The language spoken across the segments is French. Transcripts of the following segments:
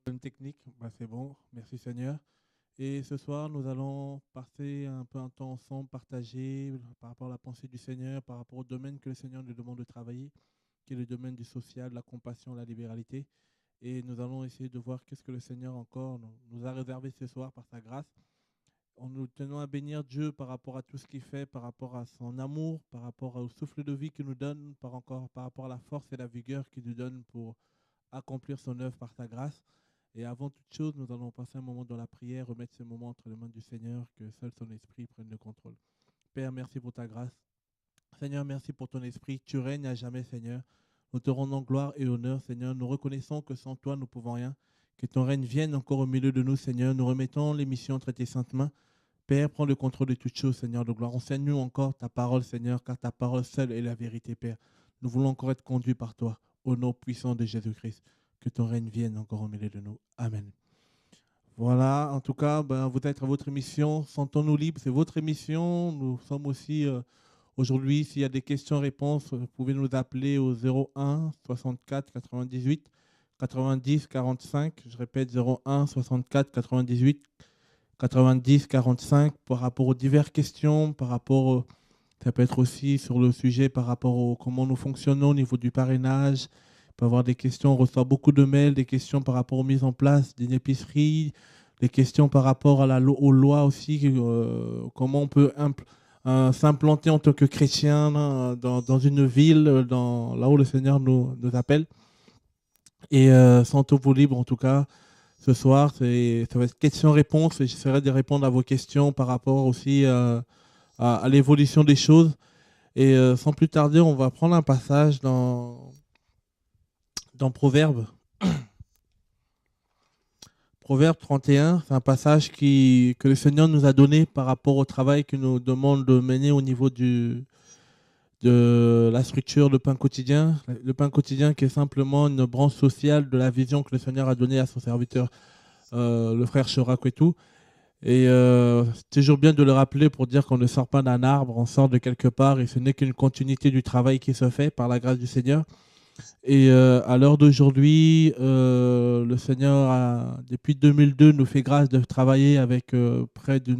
Une technique, c'est bon, merci Seigneur. Et ce soir, nous allons passer un peu un temps ensemble, partager par rapport à la pensée du Seigneur, par rapport au domaine que le Seigneur nous demande de travailler, qui est le domaine du social, de la compassion, la libéralité. Et nous allons essayer de voir qu'est-ce que le Seigneur encore nous a réservé ce soir par sa grâce. En nous tenant à bénir Dieu par rapport à tout ce qu'il fait, par rapport à son amour, par rapport au souffle de vie qu'il nous donne, par rapport à la force et la vigueur qu'il nous donne pour accomplir son œuvre par sa grâce. Et avant toute chose, nous allons passer un moment dans la prière, remettre ce moment entre les mains du Seigneur, que seul son esprit prenne le contrôle. Père, merci pour ta grâce. Seigneur, merci pour ton esprit. Tu règnes à jamais, Seigneur. Nous te rendons gloire et honneur, Seigneur. Nous reconnaissons que sans toi, nous ne pouvons rien. Que ton règne vienne encore au milieu de nous, Seigneur. Nous remettons l'émission entre tes saintes mains. Père, prends le contrôle de toutes choses, Seigneur de gloire. Enseigne-nous encore ta parole, Seigneur, car ta parole seule est la vérité, Père. Nous voulons encore être conduits par toi, au nom puissant de Jésus-Christ. Que ton règne vienne encore au milieu de nous. Amen. Voilà, en tout cas, vous êtes à votre émission. Sentons-nous libres, c'est votre émission. Nous sommes aussi aujourd'hui, s'il y a des questions-réponses, vous pouvez nous appeler au 01 64 98 90 45. Je répète, 01 64 98 90 45 par rapport aux diverses questions, par rapport, ça peut être aussi sur le sujet par rapport au comment nous fonctionnons au niveau du parrainage. Il peut y avoir des questions, on reçoit beaucoup de mails, des questions par rapport aux mises en place d'une épicerie, des questions par rapport à aux lois aussi, comment on peut s'implanter en tant que chrétien dans une ville, là où le Seigneur nous appelle. Et sentez-vous libre en tout cas. Ce soir, ça va être questions-réponses et j'essaierai de répondre à vos questions par rapport aussi à l'évolution des choses. Et sans plus tarder, on va prendre un passage dans Proverbe. Proverbe 31, c'est un passage que le Seigneur nous a donné par rapport au travail qu'il nous demande de mener au niveau de la structure de pain quotidien. Le pain quotidien qui est simplement une branche sociale de la vision que le Seigneur a donnée à son serviteur, le frère Chirac et tout. Et c'est toujours bien de le rappeler pour dire qu'on ne sort pas d'un arbre, on sort de quelque part et ce n'est qu'une continuité du travail qui se fait par la grâce du Seigneur. Et à l'heure d'aujourd'hui, le Seigneur, depuis 2002, nous fait grâce de travailler avec près de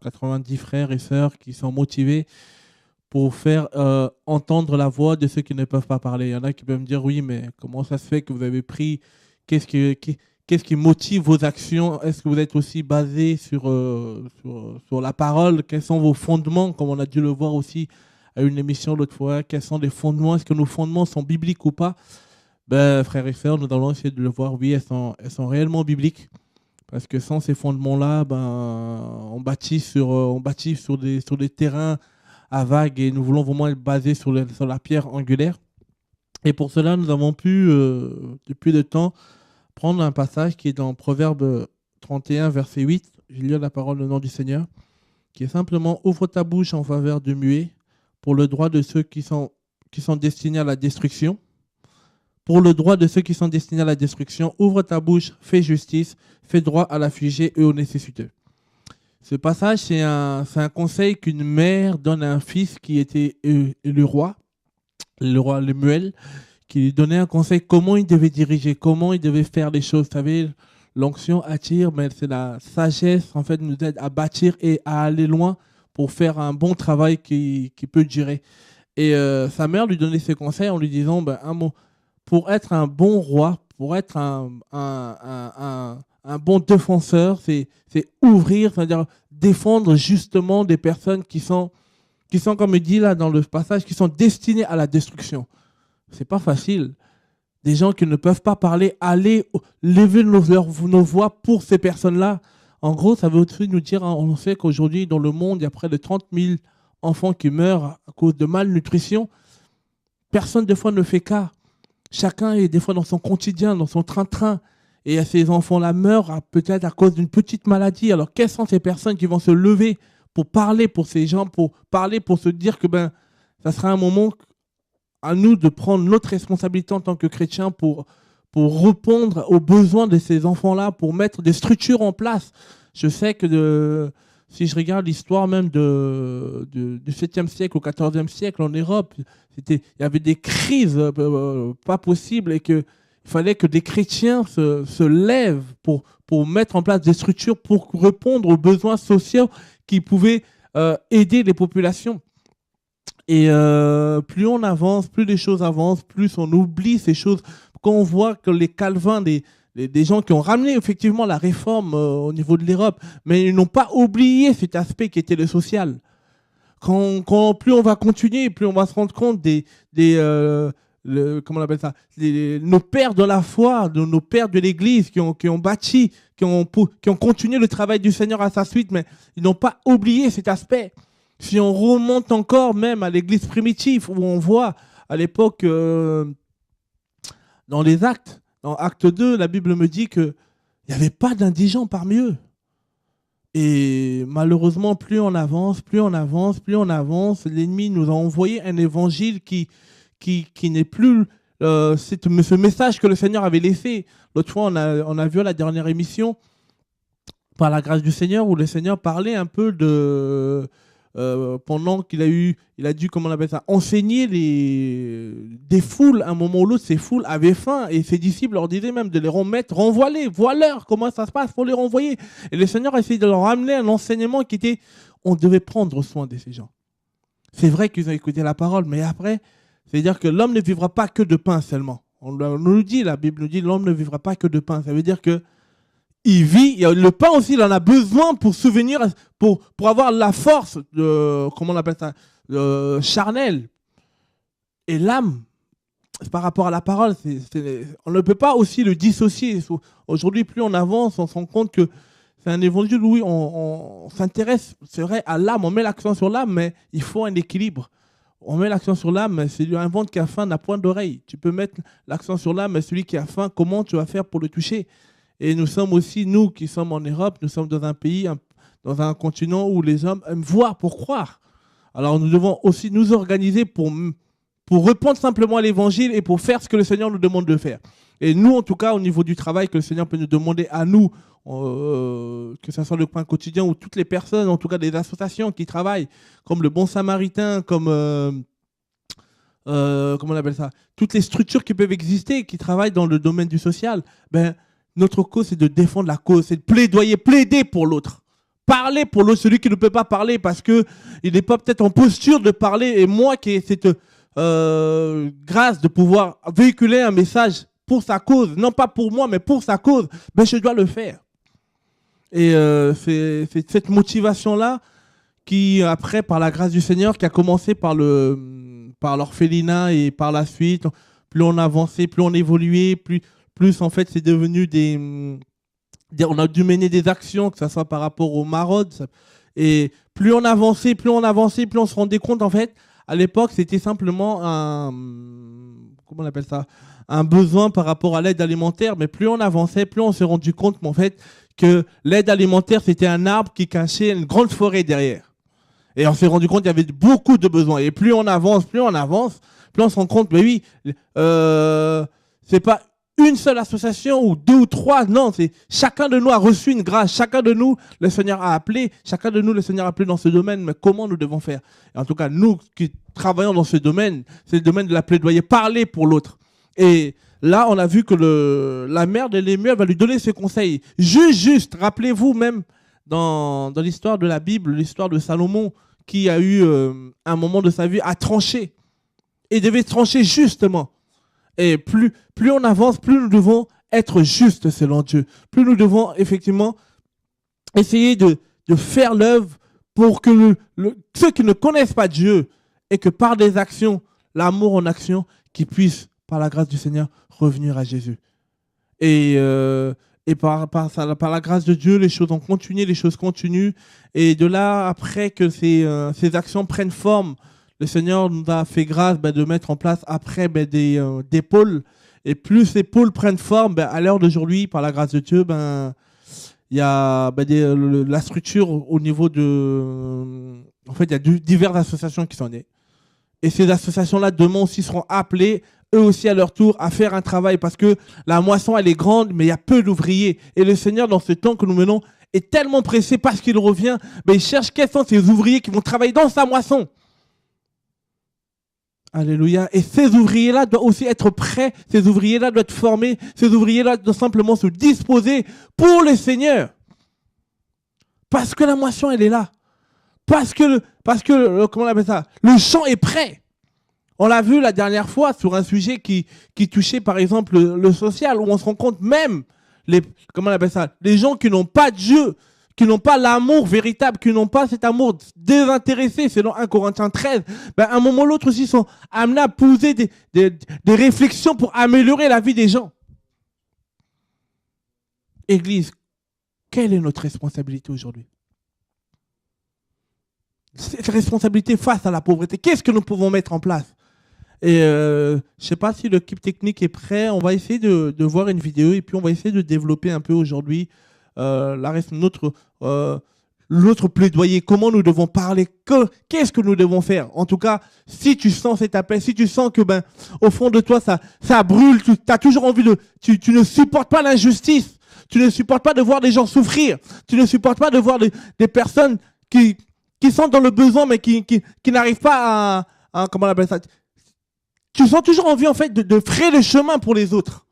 90 frères et sœurs qui sont motivés pour faire entendre la voix de ceux qui ne peuvent pas parler. Il y en a qui peuvent me dire, oui, mais comment ça se fait que vous avez pris... Qu'est-ce qui motive vos actions? Est-ce que vous êtes aussi basé sur la parole? Quels sont vos fondements? Comme on a dû le voir aussi à une émission l'autre fois, quels sont les fondements? Est-ce que nos fondements sont bibliques ou pas? Frères et sœurs, nous allons essayer de le voir. Oui, elles sont réellement bibliques. Parce que sans ces fondements-là, on bâtit sur des terrains à vagues et nous voulons vraiment être basés sur la pierre angulaire. Et pour cela, nous avons pu, depuis le temps, prendre un passage qui est dans Proverbe 31, verset 8. Je lis la parole au nom du Seigneur, qui est simplement « Ouvre ta bouche en faveur du muet, pour le droit de ceux qui sont destinés à la destruction. Pour le droit de ceux qui sont destinés à la destruction, ouvre ta bouche, fais justice, fais droit à l'affligé et au nécessiteux. » Ce passage, c'est un conseil qu'une mère donne à un fils qui était le roi Lemuel, qui lui donnait un conseil comment il devait diriger, comment il devait faire les choses. Vous savez, l'onction attire, mais c'est la sagesse, en fait, nous aide à bâtir et à aller loin pour faire un bon travail qui peut durer. Et sa mère lui donnait ses conseils en lui disant, un mot, pour être un bon roi, pour être un bon défenseur, c'est ouvrir, c'est-à-dire défendre justement des personnes qui sont, comme il dit là dans le passage, qui sont destinées à la destruction. C'est pas facile. Des gens qui ne peuvent pas parler, aller lever nos voix pour ces personnes-là. En gros, ça veut aussi nous dire, on sait qu'aujourd'hui, dans le monde, il y a près de 30 000 enfants qui meurent à cause de malnutrition. Personne, des fois, ne fait cas. Chacun est des fois dans son quotidien, dans son train-train. Et ces enfants-là meurent peut-être à cause d'une petite maladie. Alors, quelles sont ces personnes qui vont se lever pour parler pour ces gens, pour parler, pour se dire que ça sera un moment à nous de prendre notre responsabilité en tant que chrétiens pour répondre aux besoins de ces enfants-là, pour mettre des structures en place. Je sais que si je regarde l'histoire même du 7e siècle au 14e siècle en Europe, il y avait des crises pas possibles et que Il fallait que des chrétiens se lèvent pour mettre en place des structures pour répondre aux besoins sociaux qui pouvaient aider les populations. Et plus on avance, plus les choses avancent, plus on oublie ces choses. Quand on voit que les Calvins, des gens qui ont ramené effectivement la réforme au niveau de l'Europe, mais ils n'ont pas oublié cet aspect qui était le social. Plus on va continuer, plus on va se rendre compte comment on appelle ça, nos pères de la foi, nos pères de l'Église qui ont bâti, qui ont continué le travail du Seigneur à sa suite, mais ils n'ont pas oublié cet aspect. Si on remonte encore même à l'Église primitive, où on voit à l'époque, dans les Actes, dans Acte 2, la Bible me dit qu'il n'y avait pas d'indigents parmi eux. Et malheureusement, plus on avance, l'ennemi nous a envoyé un évangile qui n'est plus ce message que le Seigneur avait laissé. L'autre fois, on a vu à la dernière émission, par la grâce du Seigneur, où le Seigneur parlait un peu de... pendant qu'il a dû, comment on appelle ça, enseigner des foules, à un moment ou l'autre, ces foules avaient faim, et ses disciples leur disaient même de les remettre, renvoie-les, vois-leur comment ça se passe, faut les renvoyer. Et le Seigneur a essayé de leur ramener un enseignement qui était, on devait prendre soin de ces gens. C'est vrai qu'ils ont écouté la parole, mais après, c'est-à-dire que l'homme ne vivra pas que de pain seulement. On nous dit, la Bible nous dit, l'homme ne vivra pas que de pain. Ça veut dire que il vit, le pain aussi, il en a besoin pour souvenir, pour avoir la force, comment on appelle ça, charnelle. Et l'âme, par rapport à la parole, on ne peut pas aussi le dissocier. Aujourd'hui, plus on avance, on se rend compte que c'est un évangile où on s'intéresse, c'est vrai, à l'âme, on met l'accent sur l'âme, mais il faut un équilibre. On met l'accent sur l'âme, mais c'est un ventre qui a faim n'a point d'oreille. Tu peux mettre l'accent sur l'âme, mais celui qui a faim, comment tu vas faire pour le toucher? Et nous sommes aussi, nous qui sommes en Europe, nous sommes dans un pays, dans un continent où les hommes aiment voir pour croire. Alors nous devons aussi nous organiser pour répondre simplement à l'évangile et pour faire ce que le Seigneur nous demande de faire. Et nous, en tout cas, au niveau du travail que le Seigneur peut nous demander à nous, que ce soit le Pain Quotidien ou toutes les personnes, en tout cas des associations qui travaillent, comme le Bon Samaritain, comme... comment on appelle ça, toutes les structures qui peuvent exister, qui travaillent dans le domaine du social, notre cause, c'est de défendre la cause, c'est de plaider pour l'autre. Parler pour l'autre, celui qui ne peut pas parler parce qu'il n'est pas peut-être en posture de parler. Et moi qui ai cette grâce de pouvoir véhiculer un message pour sa cause, non pas pour moi, mais pour sa cause, je dois le faire. Et c'est cette motivation-là qui, après, par la grâce du Seigneur, qui a commencé par l'orphelinat et par la suite, plus on avançait, plus on évoluait, plus en fait c'est devenu on a dû mener des actions, que ce soit par rapport aux maraudes, et plus on avançait, plus on se rendait compte, en fait, à l'époque c'était simplement comment on appelle ça, un besoin par rapport à l'aide alimentaire, mais plus on avançait, plus on s'est rendu compte en fait, que l'aide alimentaire c'était un arbre qui cachait une grande forêt derrière. Et on s'est rendu compte qu'il y avait beaucoup de besoins. Et plus on avance, plus on se rend compte, mais oui, c'est pas une seule association ou deux ou trois, non, c'est chacun de nous a reçu une grâce, chacun de nous, le Seigneur a appelé dans ce domaine, mais comment nous devons faire? Et en tout cas, nous qui travaillons dans ce domaine, c'est le domaine de la plaidoyer, parler pour l'autre. Et là, on a vu que la mère de l'émir va lui donner ses conseils. Juste, rappelez-vous même, dans l'histoire de la Bible, l'histoire de Salomon, qui a eu un moment de sa vie à trancher. Et devait trancher justement. Et plus on avance, plus nous devons être justes selon Dieu. Plus nous devons effectivement essayer de faire l'œuvre pour que ceux qui ne connaissent pas Dieu et que par des actions, l'amour en action, qu'ils puissent, par la grâce du Seigneur, revenir à Jésus. Et par la grâce de Dieu, les choses ont continué, les choses continuent. Et de là, après que ces actions prennent forme, le Seigneur nous a fait grâce de mettre en place après des pôles. Et plus ces pôles prennent forme, à l'heure d'aujourd'hui, par la grâce de Dieu, il y a la structure au niveau de... En fait, il y a diverses associations qui sont nées. Et ces associations-là, demain aussi, seront appelées, eux aussi à leur tour, à faire un travail. Parce que la moisson, elle est grande, mais il y a peu d'ouvriers. Et le Seigneur, dans ce temps que nous menons, est tellement pressé parce qu'il revient. Il cherche quels sont ces ouvriers qui vont travailler dans sa moisson. Alléluia. Et ces ouvriers-là doivent aussi être prêts, ces ouvriers-là doivent être formés, ces ouvriers-là doivent simplement se disposer pour le Seigneur. Parce que la moisson, elle est là. Comment on appelle ça? Le champ est prêt. On l'a vu la dernière fois sur un sujet qui touchait par exemple le social, où on se rend compte même, comment on appelle ça? Les gens qui n'ont pas Dieu, qui n'ont pas l'amour véritable, qui n'ont pas cet amour désintéressé, selon 1 Corinthiens 13, ben, à un moment ou l'autre aussi sont amenés à poser des réflexions pour améliorer la vie des gens. Église, quelle est notre responsabilité aujourd'hui? Cette responsabilité face à la pauvreté, qu'est-ce que nous pouvons mettre en place? Et je ne sais pas si l'équipe technique est prêt. On va essayer de voir une vidéo et puis on va essayer de développer un peu aujourd'hui notre plaidoyer. Comment nous devons parler? Qu'est-ce que nous devons faire? En tout cas, si tu sens cet appel, si tu sens que au fond de toi ça brûle, tu as toujours envie tu ne supportes pas l'injustice, tu ne supportes pas de voir des gens souffrir, tu ne supportes pas de voir des personnes qui sont dans le besoin mais qui n'arrivent pas à comment on appelle ça? Tu sens toujours envie, en fait, de frayer le chemin pour les autres.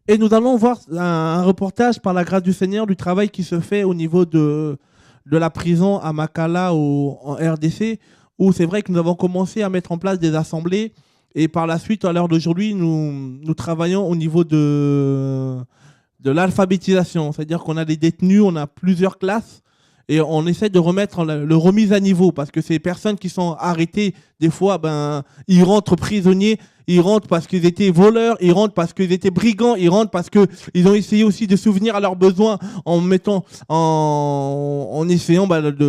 Et nous allons voir un reportage, par la grâce du Seigneur, du travail qui se fait au niveau de la prison à Makala, en RDC, où c'est vrai que nous avons commencé à mettre en place des assemblées. Et par la suite, à l'heure d'aujourd'hui, nous travaillons au niveau de l'alphabétisation. C'est-à-dire qu'on a des détenus, on a plusieurs classes. Et on essaie de remettre le remise à niveau parce que ces personnes qui sont arrêtées, des fois, ils rentrent prisonniers, ils rentrent parce qu'ils étaient voleurs, ils rentrent parce qu'ils étaient brigands, ils rentrent parce qu'ils ont essayé aussi de souvenir à leurs besoins en essayant comment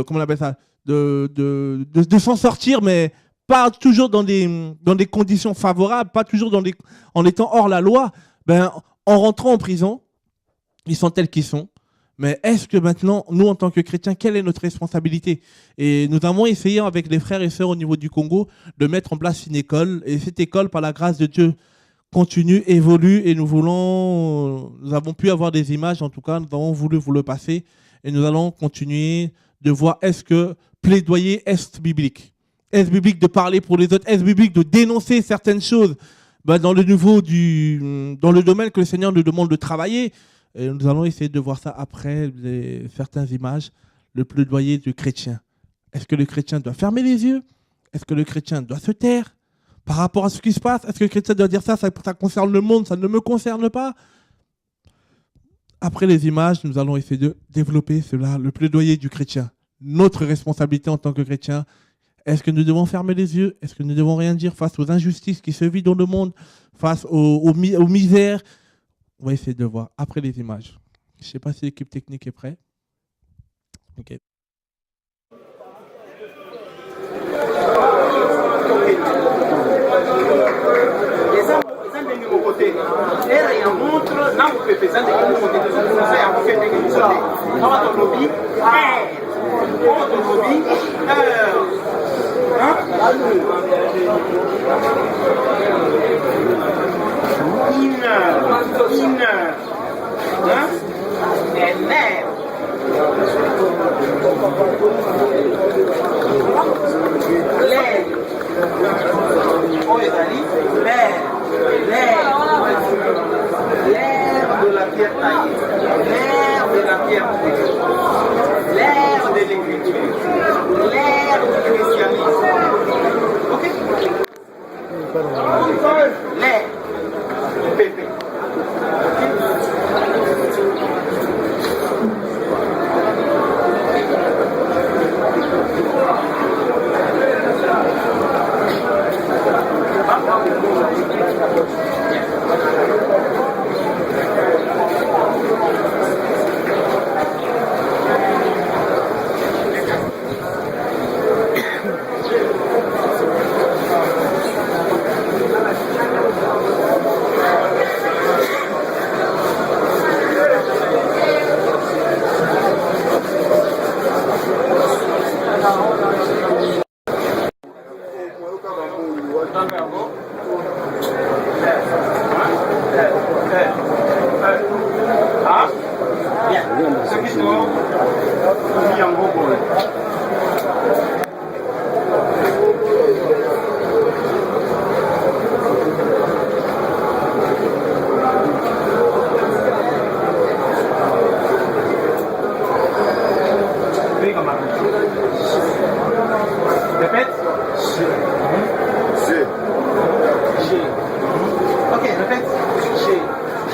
on appelle ça, de s'en sortir, mais pas toujours dans des conditions favorables, pas toujours en étant hors la loi. En rentrant en prison, ils sont tels qu'ils sont. Mais est-ce que maintenant, nous, en tant que chrétiens, quelle est notre responsabilité? Et nous avons essayé avec les frères et sœurs au niveau du Congo de mettre en place une école. Et cette école, par la grâce de Dieu, continue, évolue. Et nous avons pu avoir des images, en tout cas, nous avons voulu vous le passer. Et nous allons continuer de voir est-ce que plaidoyer est biblique? Est-ce biblique de parler pour les autres? Est-ce biblique de dénoncer certaines choses dans le domaine que le Seigneur nous demande de travailler? Et nous allons essayer de voir ça après certaines images, le plaidoyer du chrétien. Est-ce que le chrétien doit fermer les yeux? Est-ce que le chrétien doit se taire par rapport à ce qui se passe? Est-ce que le chrétien doit dire ça concerne le monde, ça ne me concerne pas? Après les images, nous allons essayer de développer cela, le plaidoyer du chrétien. Notre responsabilité en tant que chrétien. Est-ce que nous devons fermer les yeux? Est-ce que nous devons rien dire face aux injustices qui se vivent dans le monde, face aux misères? On va essayer de voir après les images. Je ne sais pas si l'équipe technique est prête. Ok. Les hommes de mon côté, et on montre, là vous pouvez faire de mon côté, on fait de mon côté. On va dans le lobby, on va dans le lobby, l'air de la pierre taillée, l'air de la pierre brûlée, l'air de l'écriture, l'air du christianisme. Ok? L'air du pépé.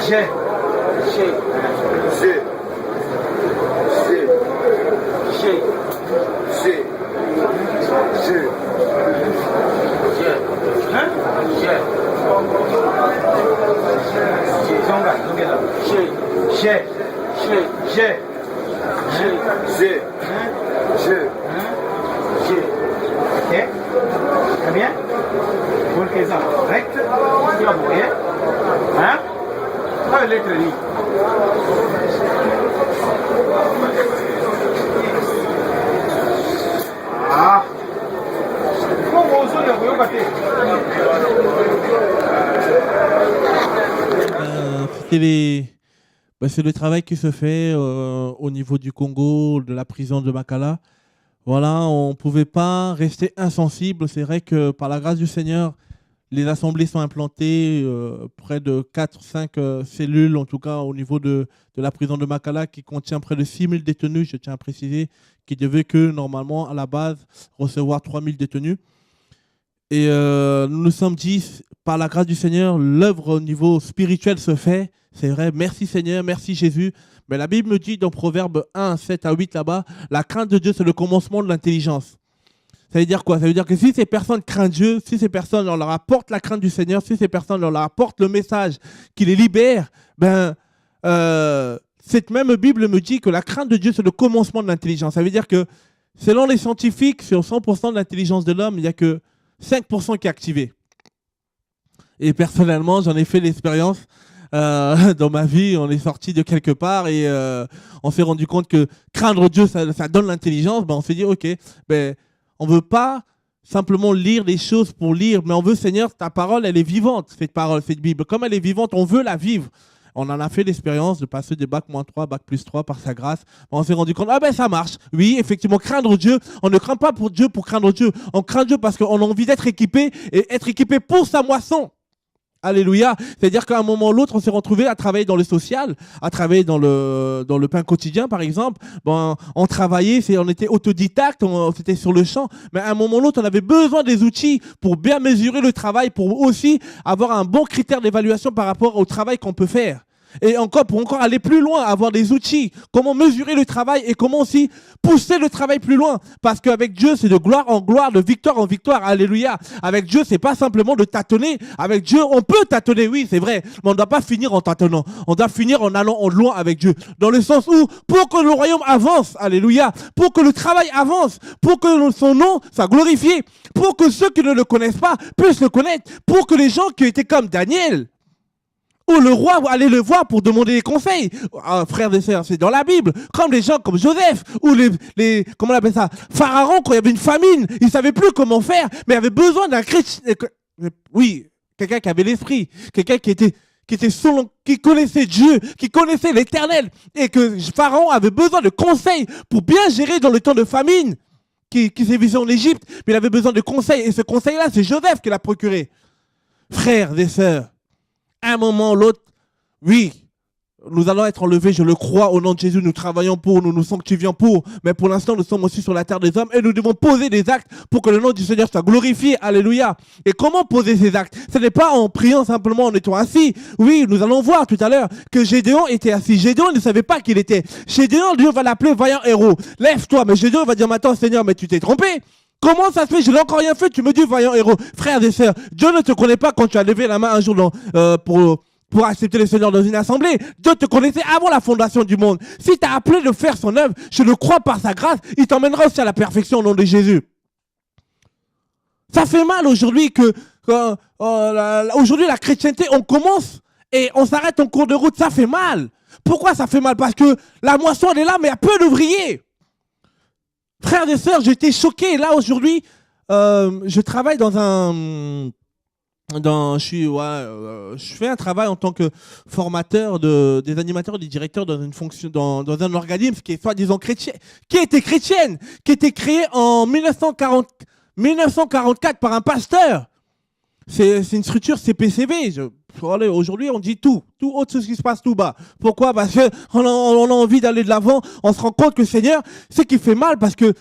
Ok, très bien. Volquez-en direct. Tu vas mourir. Hein? Ah, lettre I. Ah. Comment vous autres, vous battez? C'est le travail qui se fait au niveau du Congo, de la prison de Makala. Voilà, on ne pouvait pas rester insensible. C'est vrai que par la grâce du Seigneur, les assemblées sont implantées, près de 4-5 cellules, en tout cas au niveau de la prison de Makala, qui contient près de 6 000 détenus, je tiens à préciser, qui devaient que normalement, à la base, recevoir 3 000 détenus. Et nous nous sommes dit, par la grâce du Seigneur, l'œuvre au niveau spirituel se fait. C'est vrai, merci Seigneur, merci Jésus. Mais la Bible me dit dans Proverbe 1, 7 à 8 là-bas, la crainte de Dieu, c'est le commencement de l'intelligence. Ça veut dire quoi? Ça veut dire que si ces personnes craignent Dieu, si ces personnes, on leur apporte la crainte du Seigneur, si ces personnes, on leur apporte le message qui les libère, cette même Bible me dit que la crainte de Dieu, c'est le commencement de l'intelligence. Ça veut dire que, selon les scientifiques, sur 100% de l'intelligence de l'homme, il n'y a que 5% qui est activé. Et personnellement, j'en ai fait l'expérience. Dans ma vie, on est sorti de quelque part et on s'est rendu compte que craindre Dieu, ça donne l'intelligence. On s'est dit, ok, on ne veut pas simplement lire les choses pour lire, mais on veut, Seigneur, ta parole, elle est vivante, cette parole, cette Bible. Comme elle est vivante, on veut la vivre. On en a fait l'expérience de passer des bac -3, bac +3 par sa grâce. On s'est rendu compte, ça marche. Oui, effectivement, craindre Dieu, on ne craint pas pour Dieu pour craindre Dieu. On craint Dieu parce qu'on a envie d'être équipé et être équipé pour sa moisson. Alléluia. C'est-à-dire qu'à un moment ou l'autre, on s'est retrouvé à travailler dans le social, à travailler dans le pain quotidien, par exemple. On travaillait, on était autodidacte, c'était sur le champ. Mais à un moment ou l'autre, on avait besoin des outils pour bien mesurer le travail, pour aussi avoir un bon critère d'évaluation par rapport au travail qu'on peut faire. Et pour encore aller plus loin, avoir des outils, comment mesurer le travail et comment aussi pousser le travail plus loin. Parce qu'avec Dieu, c'est de gloire en gloire, de victoire en victoire. Alléluia. Avec Dieu, c'est pas simplement de tâtonner. Avec Dieu, on peut tâtonner, oui, c'est vrai. Mais on ne doit pas finir en tâtonnant. On doit finir en allant en loin avec Dieu. Dans le sens où, pour que le royaume avance, alléluia, pour que le travail avance, pour que son nom soit glorifié, pour que ceux qui ne le connaissent pas puissent le connaître, pour que les gens qui étaient comme Daniel, où le roi allait le voir pour demander des conseils. Frères et sœurs, c'est dans la Bible. Comme les gens comme Joseph, ou comment on appelle ça, Pharaon, quand il y avait une famine, il ne savait plus comment faire, mais il avait besoin d'un chrétien. Oui, quelqu'un qui avait l'esprit, quelqu'un qui connaissait Dieu, qui connaissait l'Éternel, et que Pharaon avait besoin de conseils pour bien gérer dans le temps de famine qui s'est visé en Égypte, mais il avait besoin de conseils, et ce conseil-là, c'est Joseph qui l'a procuré. Frères et sœurs, à un moment ou l'autre, oui, nous allons être enlevés, je le crois, au nom de Jésus, nous travaillons pour, nous nous sanctifions pour, mais pour l'instant, nous sommes aussi sur la terre des hommes et nous devons poser des actes pour que le nom du Seigneur soit glorifié, alléluia. Et comment poser ces actes? Ce n'est pas en priant simplement, en étant assis. Oui, nous allons voir tout à l'heure que Gédéon était assis. Gédéon ne savait pas qui il était. Gédéon, Dieu va l'appeler vaillant héros. Lève-toi, mais Gédéon va dire, maintenant, Seigneur, mais tu t'es trompé. Comment ça se fait? Je n'ai encore rien fait, tu me dis vaillant héros. Frères et sœurs, Dieu ne te connaît pas quand tu as levé la main un jour pour accepter le Seigneur dans une assemblée. Dieu te connaissait avant la fondation du monde. Si tu as appelé de faire son œuvre, je le crois par sa grâce, il t'emmènera aussi à la perfection au nom de Jésus. Ça fait mal aujourd'hui aujourd'hui la chrétienté, on commence et on s'arrête en cours de route. Ça fait mal. Pourquoi ça fait mal? Parce que la moisson elle est là, mais il y a peu d'ouvriers. Frères et sœurs, j'étais choqué. Là, aujourd'hui, je travaille je fais un travail en tant que formateur des animateurs et des directeurs dans une fonction, dans un organisme qui est soi-disant chrétien, qui était créé en 1944 par un pasteur. C'est une structure CPCV. Aujourd'hui, on dit tout autre ce qui se passe tout bas. Pourquoi? Parce qu'on a envie d'aller de l'avant. On se rend compte que Seigneur, c'est qui fait mal parce que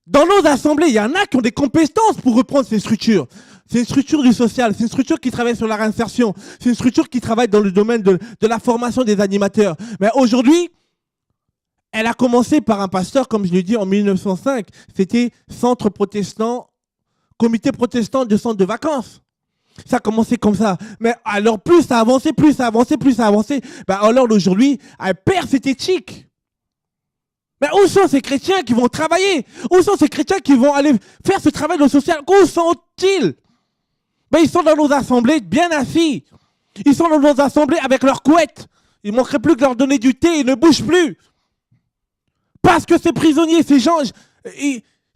dans nos assemblées, il y en a qui ont des compétences pour reprendre ces structures. C'est une structure du social, c'est une structure qui travaille sur la réinsertion, c'est une structure qui travaille dans le domaine de la formation des animateurs. Mais aujourd'hui, elle a commencé par un pasteur, comme je l'ai dit, en 1905. C'était Centre protestant, Comité protestant de centre de vacances. Ça a commencé comme ça. Mais alors, plus ça a avancé, ben alors aujourd'hui, elle perd cette éthique. Mais où sont ces chrétiens qui vont travailler? Où sont ces chrétiens qui vont aller faire ce travail de social? Où sont-ils? Ben, ils sont dans nos assemblées bien assis. Ils sont dans nos assemblées avec leurs couettes. Il ne manquerait plus que leur donner du thé, ils ne bougent plus. Parce que ces prisonniers, ces gens...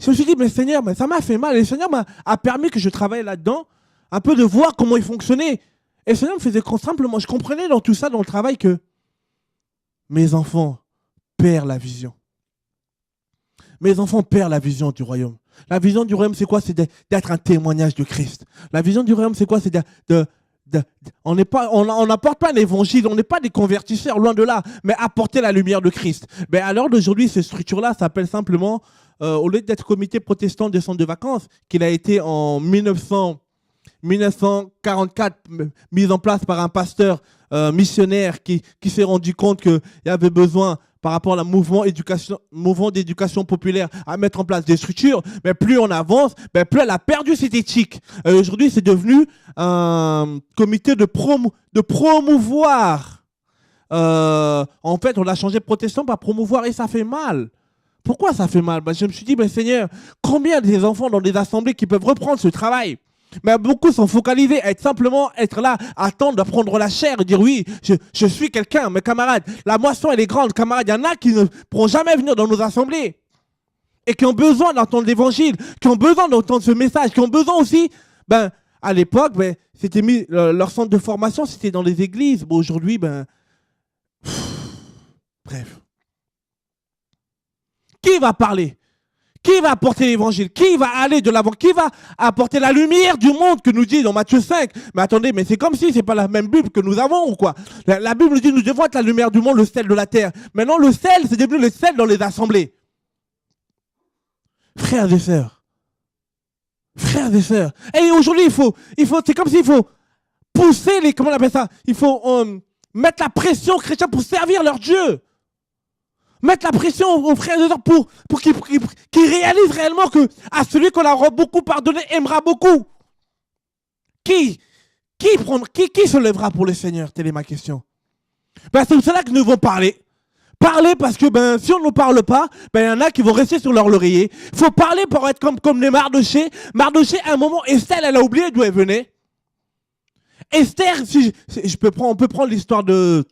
Je me suis dit, mais Seigneur, mais ça m'a fait mal. Et le Seigneur a permis que je travaille là-dedans, un peu de voir comment ils fonctionnaient. Et le Seigneur me faisait simplement, je comprenais dans tout ça, dans le travail, que mes enfants perdent la vision. Mes enfants perdent la vision du royaume. La vision du royaume, c'est quoi? C'est d'être un témoignage de Christ. La vision du royaume, c'est quoi? C'est on n'apporte pas un évangile, on n'est pas des convertisseurs, loin de là, mais apporter la lumière de Christ. Mais à l'heure d'aujourd'hui, cette structure-là s'appelle simplement, au lieu d'être comité protestant des centres de vacances, qu'il a été en 1944 mis en place par un pasteur missionnaire qui s'est rendu compte qu'il y avait besoin, par rapport à un mouvement d'éducation populaire, à mettre en place des structures, mais plus on avance, plus elle a perdu cette éthique. Aujourd'hui, c'est devenu un comité de promouvoir. En fait, on l'a changé protestant par promouvoir et ça fait mal. Pourquoi ça fait mal? Je me suis dit, Seigneur, combien des enfants dans des assemblées qui peuvent reprendre ce travail? Mais beaucoup sont focalisés à être là, attendre d'apprendre la chair et dire oui, je suis quelqu'un, mes camarades. La moisson, elle est grande, camarades. Il y en a qui ne pourront jamais venir dans nos assemblées et qui ont besoin d'entendre l'évangile, qui ont besoin d'entendre ce message, qui ont besoin aussi, à l'époque, c'était mis, leur centre de formation, c'était dans les églises. Bon, aujourd'hui, bref. Qui va parler? Qui va apporter l'évangile? Qui va aller de l'avant? Qui va apporter la lumière du monde que nous dit dans Matthieu 5? Mais attendez, mais c'est comme si c'est pas la même Bible que nous avons ou quoi? La Bible nous dit nous devons être la lumière du monde, le sel de la terre. Maintenant, le sel, c'est devenu le sel dans les assemblées. Frères et sœurs. Frères et sœurs. Et aujourd'hui, c'est comme s'il faut pousser les, comment on appelle ça? Il faut mettre la pression aux chrétiens pour servir leur Dieu. Mettre la pression aux frères et sœurs pour qu'ils réalisent réellement que à celui qu'on a beaucoup pardonné aimera beaucoup. Qui se lèvera pour le Seigneur? Telle est ma question. C'est pour cela que nous devons parler. Parler parce que si on ne parle pas, il y en a qui vont rester sur leur laurier. Il faut parler pour être comme les Mardoché. Mardoché, à un moment, Esther, elle a oublié d'où elle venait. Esther, on peut prendre l'histoire dans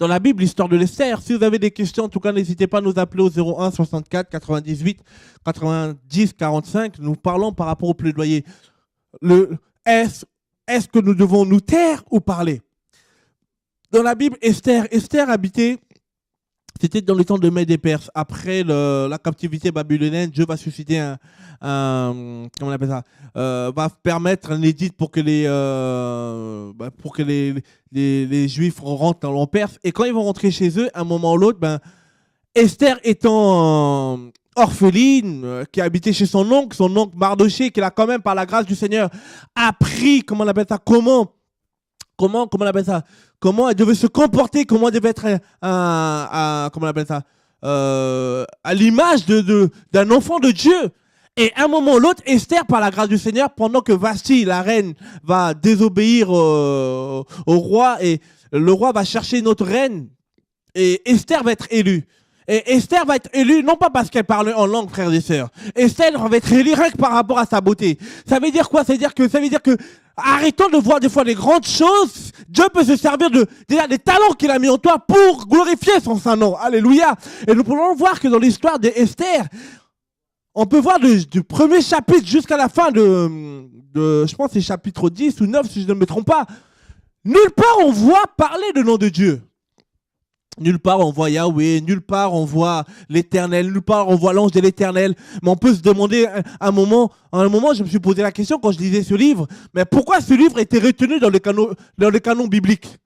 la Bible, l'histoire de l'Esther. Si vous avez des questions, en tout cas, n'hésitez pas à nous appeler au 01 64 98 90 45. Nous parlons par rapport au plaidoyer. Est-ce que nous devons nous taire ou parler? Dans la Bible, Esther habitait, c'était dans le temps de Mèdes et Perses. Après la captivité babylonienne, Dieu va susciter comment on appelle ça, va permettre un édit pour que les Juifs rentrent en Perse. Et quand ils vont rentrer chez eux, à un moment ou l'autre, Esther étant orpheline, qui habitait chez son oncle Mardoché, qui a quand même, par la grâce du Seigneur, appris, comment on appelle ça, comment elle devait se comporter, comment elle devait être comment on appelle ça, à l'image d'un enfant de Dieu. Et à un moment ou l'autre, Esther, par la grâce du Seigneur, pendant que Vashti, la reine, va désobéir au roi, et le roi va chercher une autre reine, et Esther va être élue. Et Esther va être élue, non pas parce qu'elle parle en langue, frères et sœurs. Esther va être élue rien que par rapport à sa beauté. Ça veut dire quoi? Ça veut dire que arrêtons de voir des fois les grandes choses. Dieu peut se servir des talents qu'il a mis en toi pour glorifier son saint nom. Alléluia. Et nous pouvons voir que dans l'histoire d'Esther, on peut voir du premier chapitre jusqu'à la fin je pense que c'est chapitre 10 ou 9 si je ne me trompe pas. Nulle part on voit parler le nom de Dieu. Nulle part on voit Yahweh, nulle part on voit l'Éternel, nulle part on voit l'ange de l'Éternel. Mais on peut se demander à un moment, je me suis posé la question quand je lisais ce livre, mais pourquoi ce livre était retenu dans les canons bibliques?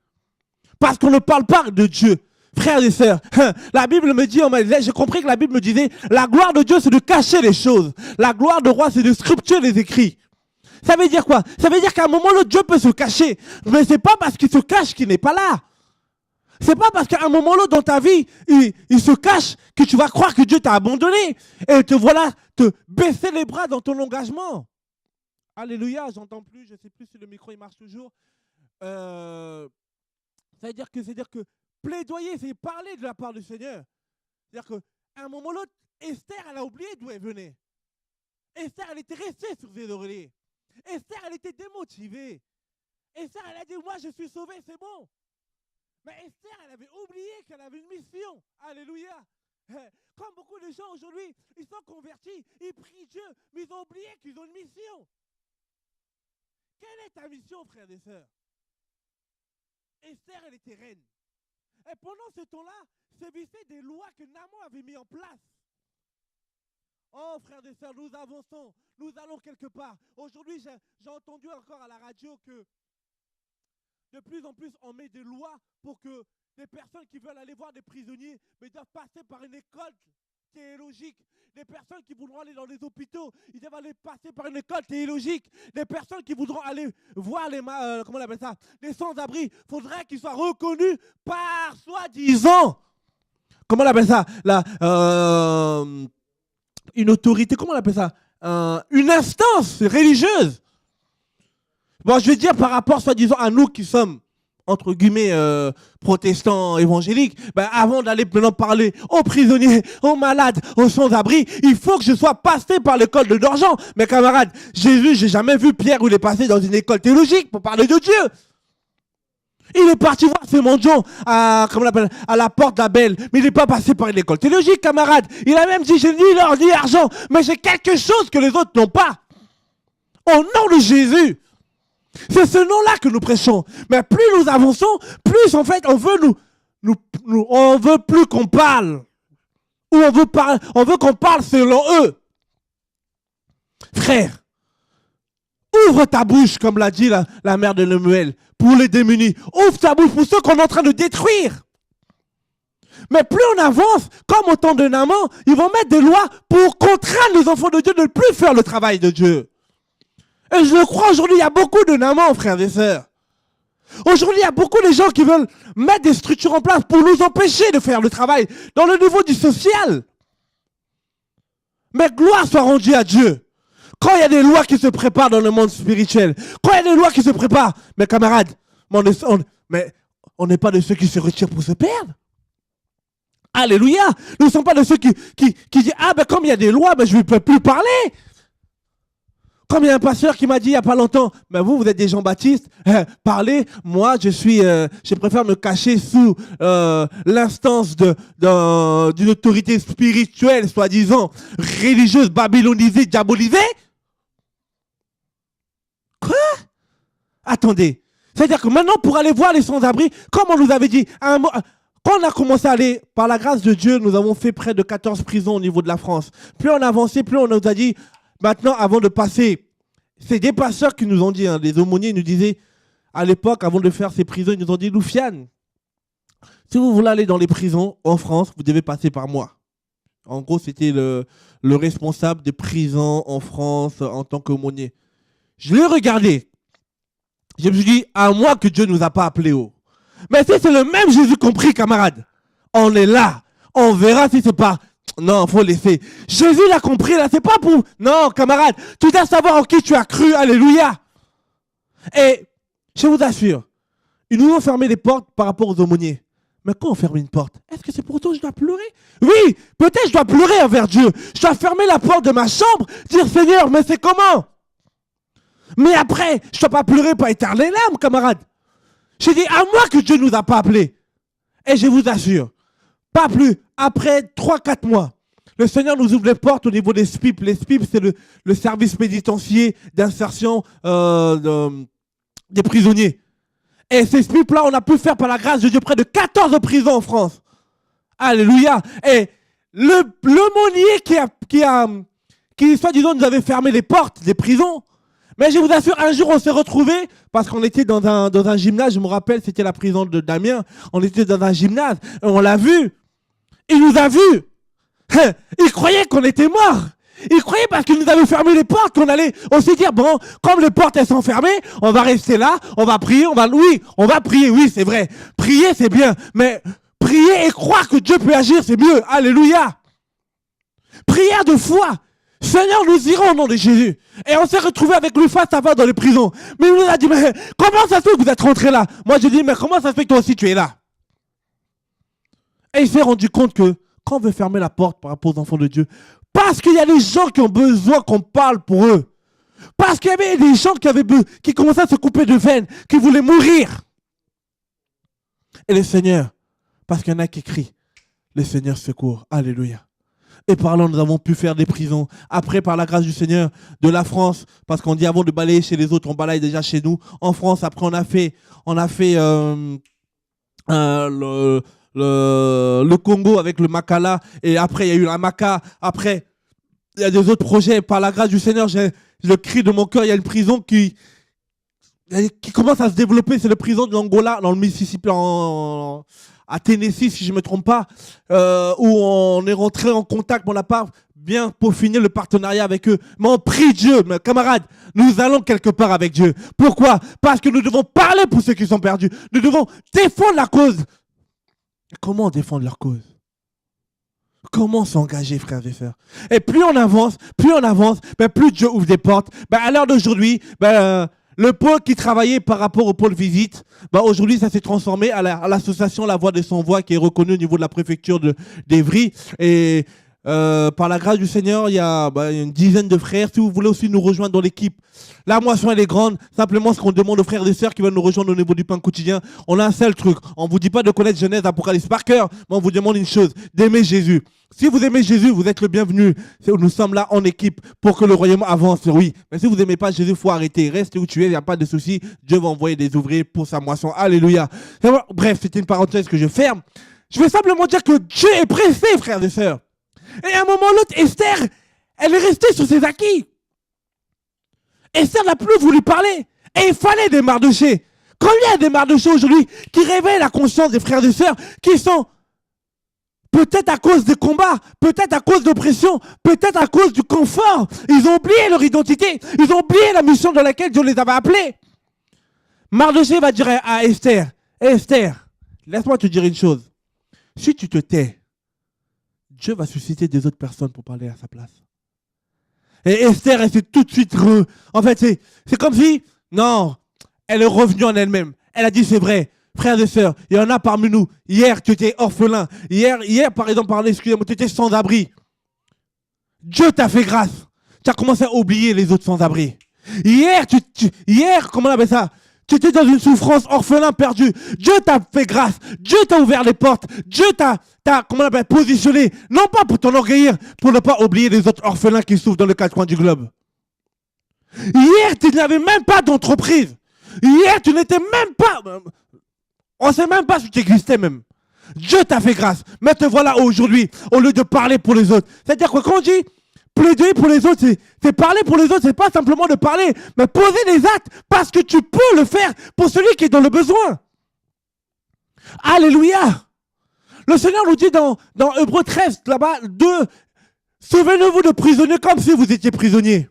Parce qu'on ne parle pas de Dieu. Frères et sœurs, la Bible me dit, j'ai compris que la Bible me disait, la gloire de Dieu c'est de cacher les choses. La gloire de roi c'est de scripturer les écrits. Ça veut dire quoi? Ça veut dire qu'à un moment ou l'autre, Dieu peut se cacher. Mais c'est pas parce qu'il se cache qu'il n'est pas là. C'est pas parce qu'à un moment ou l'autre dans ta vie, il se cache que tu vas croire que Dieu t'a abandonné. Et te voilà te baisser les bras dans ton engagement. Alléluia, j'entends plus, je ne sais plus si le micro il marche toujours. Ça veut dire que plaidoyer, c'est parler de la part du Seigneur. C'est-à-dire qu'à un moment ou l'autre, Esther, elle a oublié d'où elle venait. Esther, elle était restée sur ses oreillers. Esther, elle était démotivée. Esther, elle a dit, moi je suis sauvée, c'est bon. Mais Esther, elle avait oublié qu'elle avait une mission. Alléluia. Comme beaucoup de gens aujourd'hui, ils sont convertis, ils prient Dieu, mais ils ont oublié qu'ils ont une mission. Quelle est ta mission, frères et sœurs? Esther, elle était reine. Et pendant ce temps-là, sévissaient des lois que Naaman avait mis en place. Oh, frères et sœurs, nous avançons, nous allons quelque part. Aujourd'hui, j'ai entendu encore à la radio que de plus en plus, on met des lois pour que des personnes qui veulent aller voir des prisonniers, mais doivent passer par une école théologique. Des personnes qui voudront aller dans les hôpitaux, ils doivent aller passer par une école théologique. Des personnes qui voudront aller voir comment on appelle ça, les sans-abri, il faudrait qu'ils soient reconnus par soi-disant, comment on appelle ça, une autorité, comment on appelle ça, une instance religieuse. Bon, je vais dire par rapport, soi-disant, à nous qui sommes, entre guillemets, protestants évangéliques, ben, avant d'aller maintenant parler aux prisonniers, aux malades, aux sans-abri, il faut que je sois passé par l'école de Dorjan. Mes camarades, Jésus, j'ai jamais vu Pierre où il est passé dans une école théologique pour parler de Dieu. Il est parti voir ses mendiants à la porte d'Abel, mais il n'est pas passé par une école théologique, camarade. Il a même dit, j'ai ni l'or ni l'argent, mais j'ai quelque chose que les autres n'ont pas. Au nom de Jésus. C'est ce nom-là que nous prêchons. Mais plus nous avançons, plus en fait on veut plus qu'on parle. Ou on veut qu'on parle selon eux. Frère, ouvre ta bouche, comme l'a dit la mère de Lemuel, pour les démunis. Ouvre ta bouche pour ceux qu'on est en train de détruire. Mais plus on avance, comme au temps de Naaman, ils vont mettre des lois pour contraindre les enfants de Dieu de ne plus faire le travail de Dieu. Et je le crois, aujourd'hui, il y a beaucoup de Naaman, frères et sœurs. Aujourd'hui, il y a beaucoup de gens qui veulent mettre des structures en place pour nous empêcher de faire le travail dans le niveau du social. Mais gloire soit rendue à Dieu. Quand il y a des lois qui se préparent dans le monde spirituel, quand il y a des lois qui se préparent, mes camarades, on n'est pas de ceux qui se retirent pour se perdre. Alléluia. Nous ne sommes pas de ceux qui disent, ah ben comme il y a des lois, ben je ne peux plus parler. Comme il y a un pasteur qui m'a dit il n'y a pas longtemps, mais vous êtes des Jean-Baptiste, parlez, moi je préfère me cacher sous l'instance d'une autorité spirituelle, soi-disant, religieuse, babylonisée, diabolisée. Quoi? Attendez, c'est-à-dire que maintenant pour aller voir les sans-abri, comme on nous avait dit, quand on a commencé à aller, par la grâce de Dieu, nous avons fait près de 14 prisons au niveau de la France. Plus on avançait, plus on nous a dit, maintenant, avant de passer, c'est des pasteurs qui nous ont dit, les aumôniers nous disaient, à l'époque, avant de faire ces prisons, ils nous ont dit, Loufiane, si vous voulez aller dans les prisons en France, vous devez passer par moi. En gros, c'était le responsable des prisons en France en tant qu'aumônier. Je l'ai regardé. Je me suis dit, à moi que Dieu ne nous a pas appelés haut. Mais si c'est le même Jésus compris, camarade, on est là. On verra si c'est pas... Non, faut laisser. Jésus l'a compris, là, c'est pas pour... Non, camarade, tu dois savoir en qui tu as cru, alléluia. Et je vous assure, ils nous ont fermé les portes par rapport aux aumôniers. Mais quand on ferme une porte, est-ce que c'est pour autant que je dois pleurer? Oui, peut-être je dois pleurer envers Dieu. Je dois fermer la porte de ma chambre, dire Seigneur, mais c'est comment? Mais après, je ne dois pas pleurer pour éteindre les larmes, camarade. J'ai dit à moi que Dieu ne nous a pas appelés. Et je vous assure, pas plus, après 3-4 mois, le Seigneur nous ouvre les portes au niveau des SPIP. Les SPIP, c'est le service pénitentiaire d'insertion des prisonniers. Et ces SPIP-là, on a pu faire par la grâce de Dieu près de 14 prisons en France. Alléluia. Et l'aumônier qui soi-disant, nous avait fermé les portes des prisons. Mais je vous assure, un jour, on s'est retrouvés, parce qu'on était dans un gymnase, je me rappelle, c'était la prison de Damien. On était dans un gymnase, et on l'a vu. Il nous a vus. Il croyait qu'on était morts. Ils croyaient parce qu'ils nous avaient fermé les portes qu'on allait aussi dire, bon, comme les portes elles sont fermées, on va rester là, on va prier, on va prier, oui, c'est vrai. Prier, c'est bien, mais prier et croire que Dieu peut agir, c'est mieux. Alléluia. Prière de foi. Seigneur, nous irons au nom de Jésus. Et on s'est retrouvé avec lui face à face dans les prisons. Mais il nous a dit, mais comment ça se fait que vous êtes rentrés là? Moi, je dis, mais comment ça se fait que toi aussi tu es là? Et il s'est rendu compte que quand on veut fermer la porte par rapport aux enfants de Dieu, parce qu'il y a des gens qui ont besoin qu'on parle pour eux. Parce qu'il y avait des gens qui commençaient à se couper de veines, qui voulaient mourir. Et le Seigneur, parce qu'il y en a qui crient, le Seigneur secourt. Alléluia. Et par là, nous avons pu faire des prisons. Après, par la grâce du Seigneur, de la France, parce qu'on dit avant de balayer chez les autres, on balaye déjà chez nous. En France, après, on a fait le Congo avec le Makala. Et après, il y a eu la Maka. Après, il y a des autres projets. Par la grâce du Seigneur, j'ai le cri de mon cœur. Il y a une prison qui commence à se développer. C'est la prison de l'Angola, dans le Mississippi, à Tennessee, si je ne me trompe pas, où on est rentré en contact, mais on n'a pas bien peaufiné le partenariat avec eux. Mais on prie Dieu, mes camarades, nous allons quelque part avec Dieu. Pourquoi? Parce que nous devons parler pour ceux qui sont perdus. Nous devons défendre la cause. Comment défendre leur cause? Comment s'engager, frères et sœurs? Et plus on avance, plus Dieu ouvre des portes. À l'heure d'aujourd'hui, le pôle qui travaillait par rapport au pôle visite, aujourd'hui, ça s'est transformé à l'association La Voix des Sans-Voix qui est reconnue au niveau de la préfecture d'Évry. Et par la grâce du Seigneur, il y a une dizaine de frères. Si vous voulez aussi nous rejoindre dans l'équipe, la moisson elle est grande. Simplement, ce qu'on demande aux frères et sœurs qui veulent nous rejoindre au niveau du pain quotidien, on a un seul truc. On ne vous dit pas de connaître Genèse, Apocalypse par cœur, mais on vous demande une chose, d'aimer Jésus. Si vous aimez Jésus, vous êtes le bienvenu. Nous sommes là en équipe pour que le royaume avance, oui. Mais si vous n'aimez pas Jésus, il faut arrêter. Restez où tu es, il n'y a pas de souci. Dieu va envoyer des ouvriers pour sa moisson. Alléluia. Bref, c'était une parenthèse que je ferme. Je vais simplement dire que Dieu est pressé, frères et sœurs. Et à un moment ou l'autre, Esther, elle est restée sur ses acquis. Esther n'a plus voulu parler. Et il fallait des Mardochée. Combien des Mardochée aujourd'hui qui réveillent la conscience des frères et sœurs qui sont peut-être à cause des combats, peut-être à cause d'oppression, peut-être à cause du confort. Ils ont oublié leur identité. Ils ont oublié la mission dans laquelle Dieu les avait appelés. Mardochée va dire à Esther, Esther, laisse-moi te dire une chose. Si tu te tais, Dieu va susciter des autres personnes pour parler à sa place. Et Esther, elle s'est tout de suite En fait, c'est comme si, non, elle est revenue en elle-même. Elle a dit, c'est vrai, frères et sœurs, il y en a parmi nous. Hier, tu étais orphelin. Hier par exemple, excusez-moi, tu étais sans abri. Dieu t'a fait grâce. Tu as commencé à oublier les autres sans abri. Hier, comment on appelle ça? Tu étais dans une souffrance, orphelin, perdu. Dieu t'a fait grâce. Dieu t'a ouvert les portes. Dieu t'a positionné. Non pas pour t'enorgueillir, pour ne pas oublier les autres orphelins qui souffrent dans les quatre coins du globe. Hier, tu n'avais même pas d'entreprise. Hier, tu n'étais même pas... On ne sait même pas si tu existais même. Dieu t'a fait grâce. Mais te voilà aujourd'hui, au lieu de parler pour les autres. C'est-à-dire que quand on dit plaider pour les autres, c'est parler pour les autres, c'est pas simplement de parler, mais poser des actes, parce que tu peux le faire pour celui qui est dans le besoin. Alléluia. Le Seigneur nous dit dans Hébreux 13, là-bas, souvenez-vous de prisonniers comme si vous étiez prisonniers.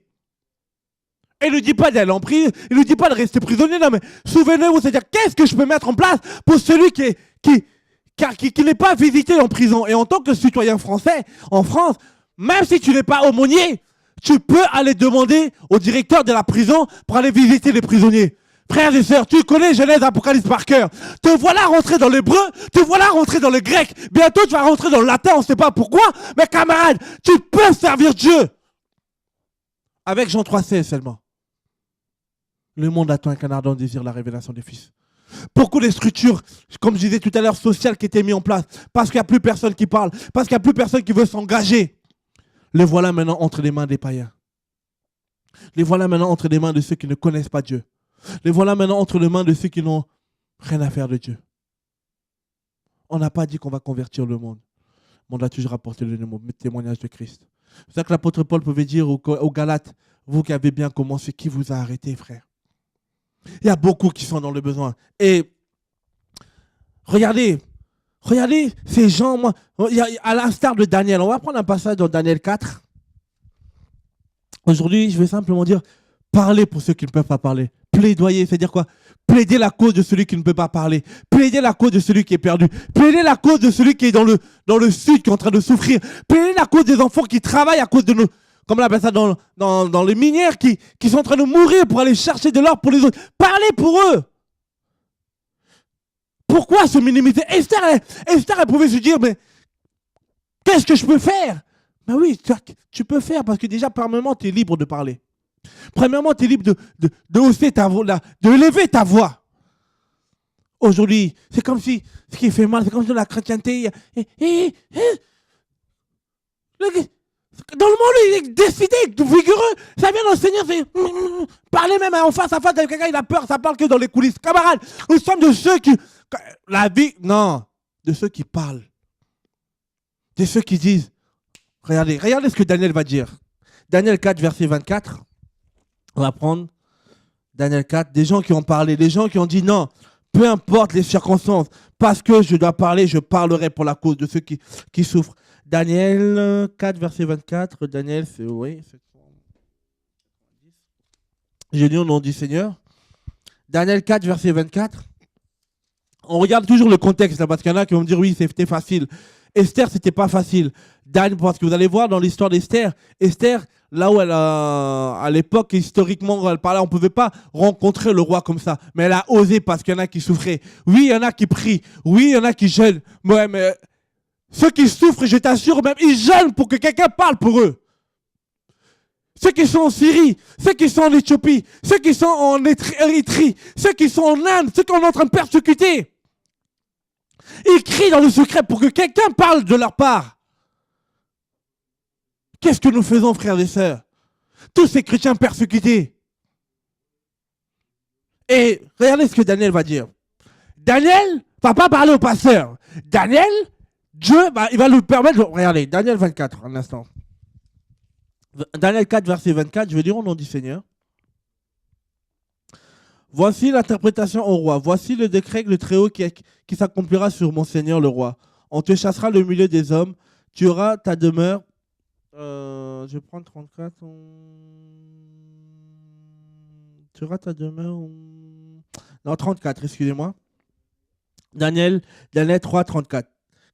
Et il ne dit pas d'aller en prison, il ne dit pas de rester prisonnier, non, mais souvenez-vous, c'est-à-dire, qu'est-ce que je peux mettre en place pour celui qui n'est pas visité en prison. Et en tant que citoyen français, en France, même si tu n'es pas aumônier, tu peux aller demander au directeur de la prison pour aller visiter les prisonniers. Frères et sœurs, tu connais Genèse, Apocalypse par cœur. Te voilà rentrer dans l'hébreu, te voilà rentrer dans le grec. Bientôt, tu vas rentrer dans le latin, on ne sait pas pourquoi. Mais camarade, tu peux servir Dieu. Avec Jean 3,16 seulement. Le monde attend avec un ardent désir la révélation des fils. Beaucoup de structures, comme je disais tout à l'heure, sociales qui étaient mises en place. Parce qu'il n'y a plus personne qui parle. Parce qu'il n'y a plus personne qui veut s'engager. Les voilà maintenant entre les mains des païens. Les voilà maintenant entre les mains de ceux qui ne connaissent pas Dieu. Les voilà maintenant entre les mains de ceux qui n'ont rien à faire de Dieu. On n'a pas dit qu'on va convertir le monde. Mais on a toujours apporté le témoignage de Christ. C'est ça que l'apôtre Paul pouvait dire aux Galates, vous qui avez bien commencé, qui vous a arrêté, frère? Il y a beaucoup qui sont dans le besoin. Et regardez ces gens, à l'instar de Daniel, on va prendre un passage dans Daniel 4. Aujourd'hui, je vais simplement dire, parlez pour ceux qui ne peuvent pas parler. Plaidoyer, c'est-à-dire quoi? Plaider la cause de celui qui ne peut pas parler. Plaider la cause de celui qui est perdu. Plaider la cause de celui qui est dans le sud, qui est en train de souffrir. Plaider la cause des enfants qui travaillent à cause de nous. Comme on appelle ça dans les minières, qui sont en train de mourir pour aller chercher de l'or pour les autres. Parlez pour eux. Pourquoi se minimiser? Esther, elle pouvait se dire, mais qu'est-ce que je peux faire? Ben oui, tu peux faire parce que déjà, premièrement, tu es libre de parler. Premièrement, tu es libre de hausser ta voix, de lever ta voix. Aujourd'hui, c'est comme si, ce qui fait mal, c'est comme si dans la chrétienté, dans le monde, il est décidé, vigoureux. Ça vient d'enseigner, c'est parler même en face à face avec quelqu'un, il a peur, ça parle que dans les coulisses. Camarades, nous sommes de ceux qui, la vie, non, de ceux qui parlent. De ceux qui disent, regardez ce que Daniel va dire. Daniel 4, verset 24. On va prendre Daniel 4, des gens qui ont parlé, des gens qui ont dit non, peu importe les circonstances, parce que je dois parler, je parlerai pour la cause de ceux qui souffrent. Daniel 4, verset 24. Daniel, c'est, oui, j'ai lu au nom du Seigneur. Daniel 4, verset 24. On regarde toujours le contexte, là, parce qu'il y en a qui vont me dire oui, c'était facile. Esther, c'était pas facile. Parce que vous allez voir dans l'histoire d'Esther, Esther, là où elle à l'époque, historiquement, elle parlait, on ne pouvait pas rencontrer le roi comme ça. Mais elle a osé parce qu'il y en a qui souffraient. Oui, il y en a qui prient. Oui, il y en a qui jeûnent. Ouais, mais ceux qui souffrent, je t'assure, même, ils jeûnent pour que quelqu'un parle pour eux. Ceux qui sont en Syrie, ceux qui sont en Éthiopie, ceux qui sont en Érythrée, ceux qui sont en Inde, ceux qu'on est en train de persécuter. Ils crient dans le secret pour que quelqu'un parle de leur part. Qu'est-ce que nous faisons, frères et sœurs? Tous ces chrétiens persécutés. Et regardez ce que Daniel va dire. Daniel ne va pas parler au pasteur. Daniel, Dieu, il va lui permettre... Regardez, Daniel 24, un instant. Daniel 4, verset 24, je vais dire au nom du Seigneur. Voici l'interprétation au roi. Voici le décret le Très-Haut qui s'accomplira sur mon Seigneur le roi. On te chassera le milieu des hommes. Tu auras ta demeure... je vais prendre 34. Tu auras ta demeure... Non, 34, excusez-moi. Daniel 3, 34.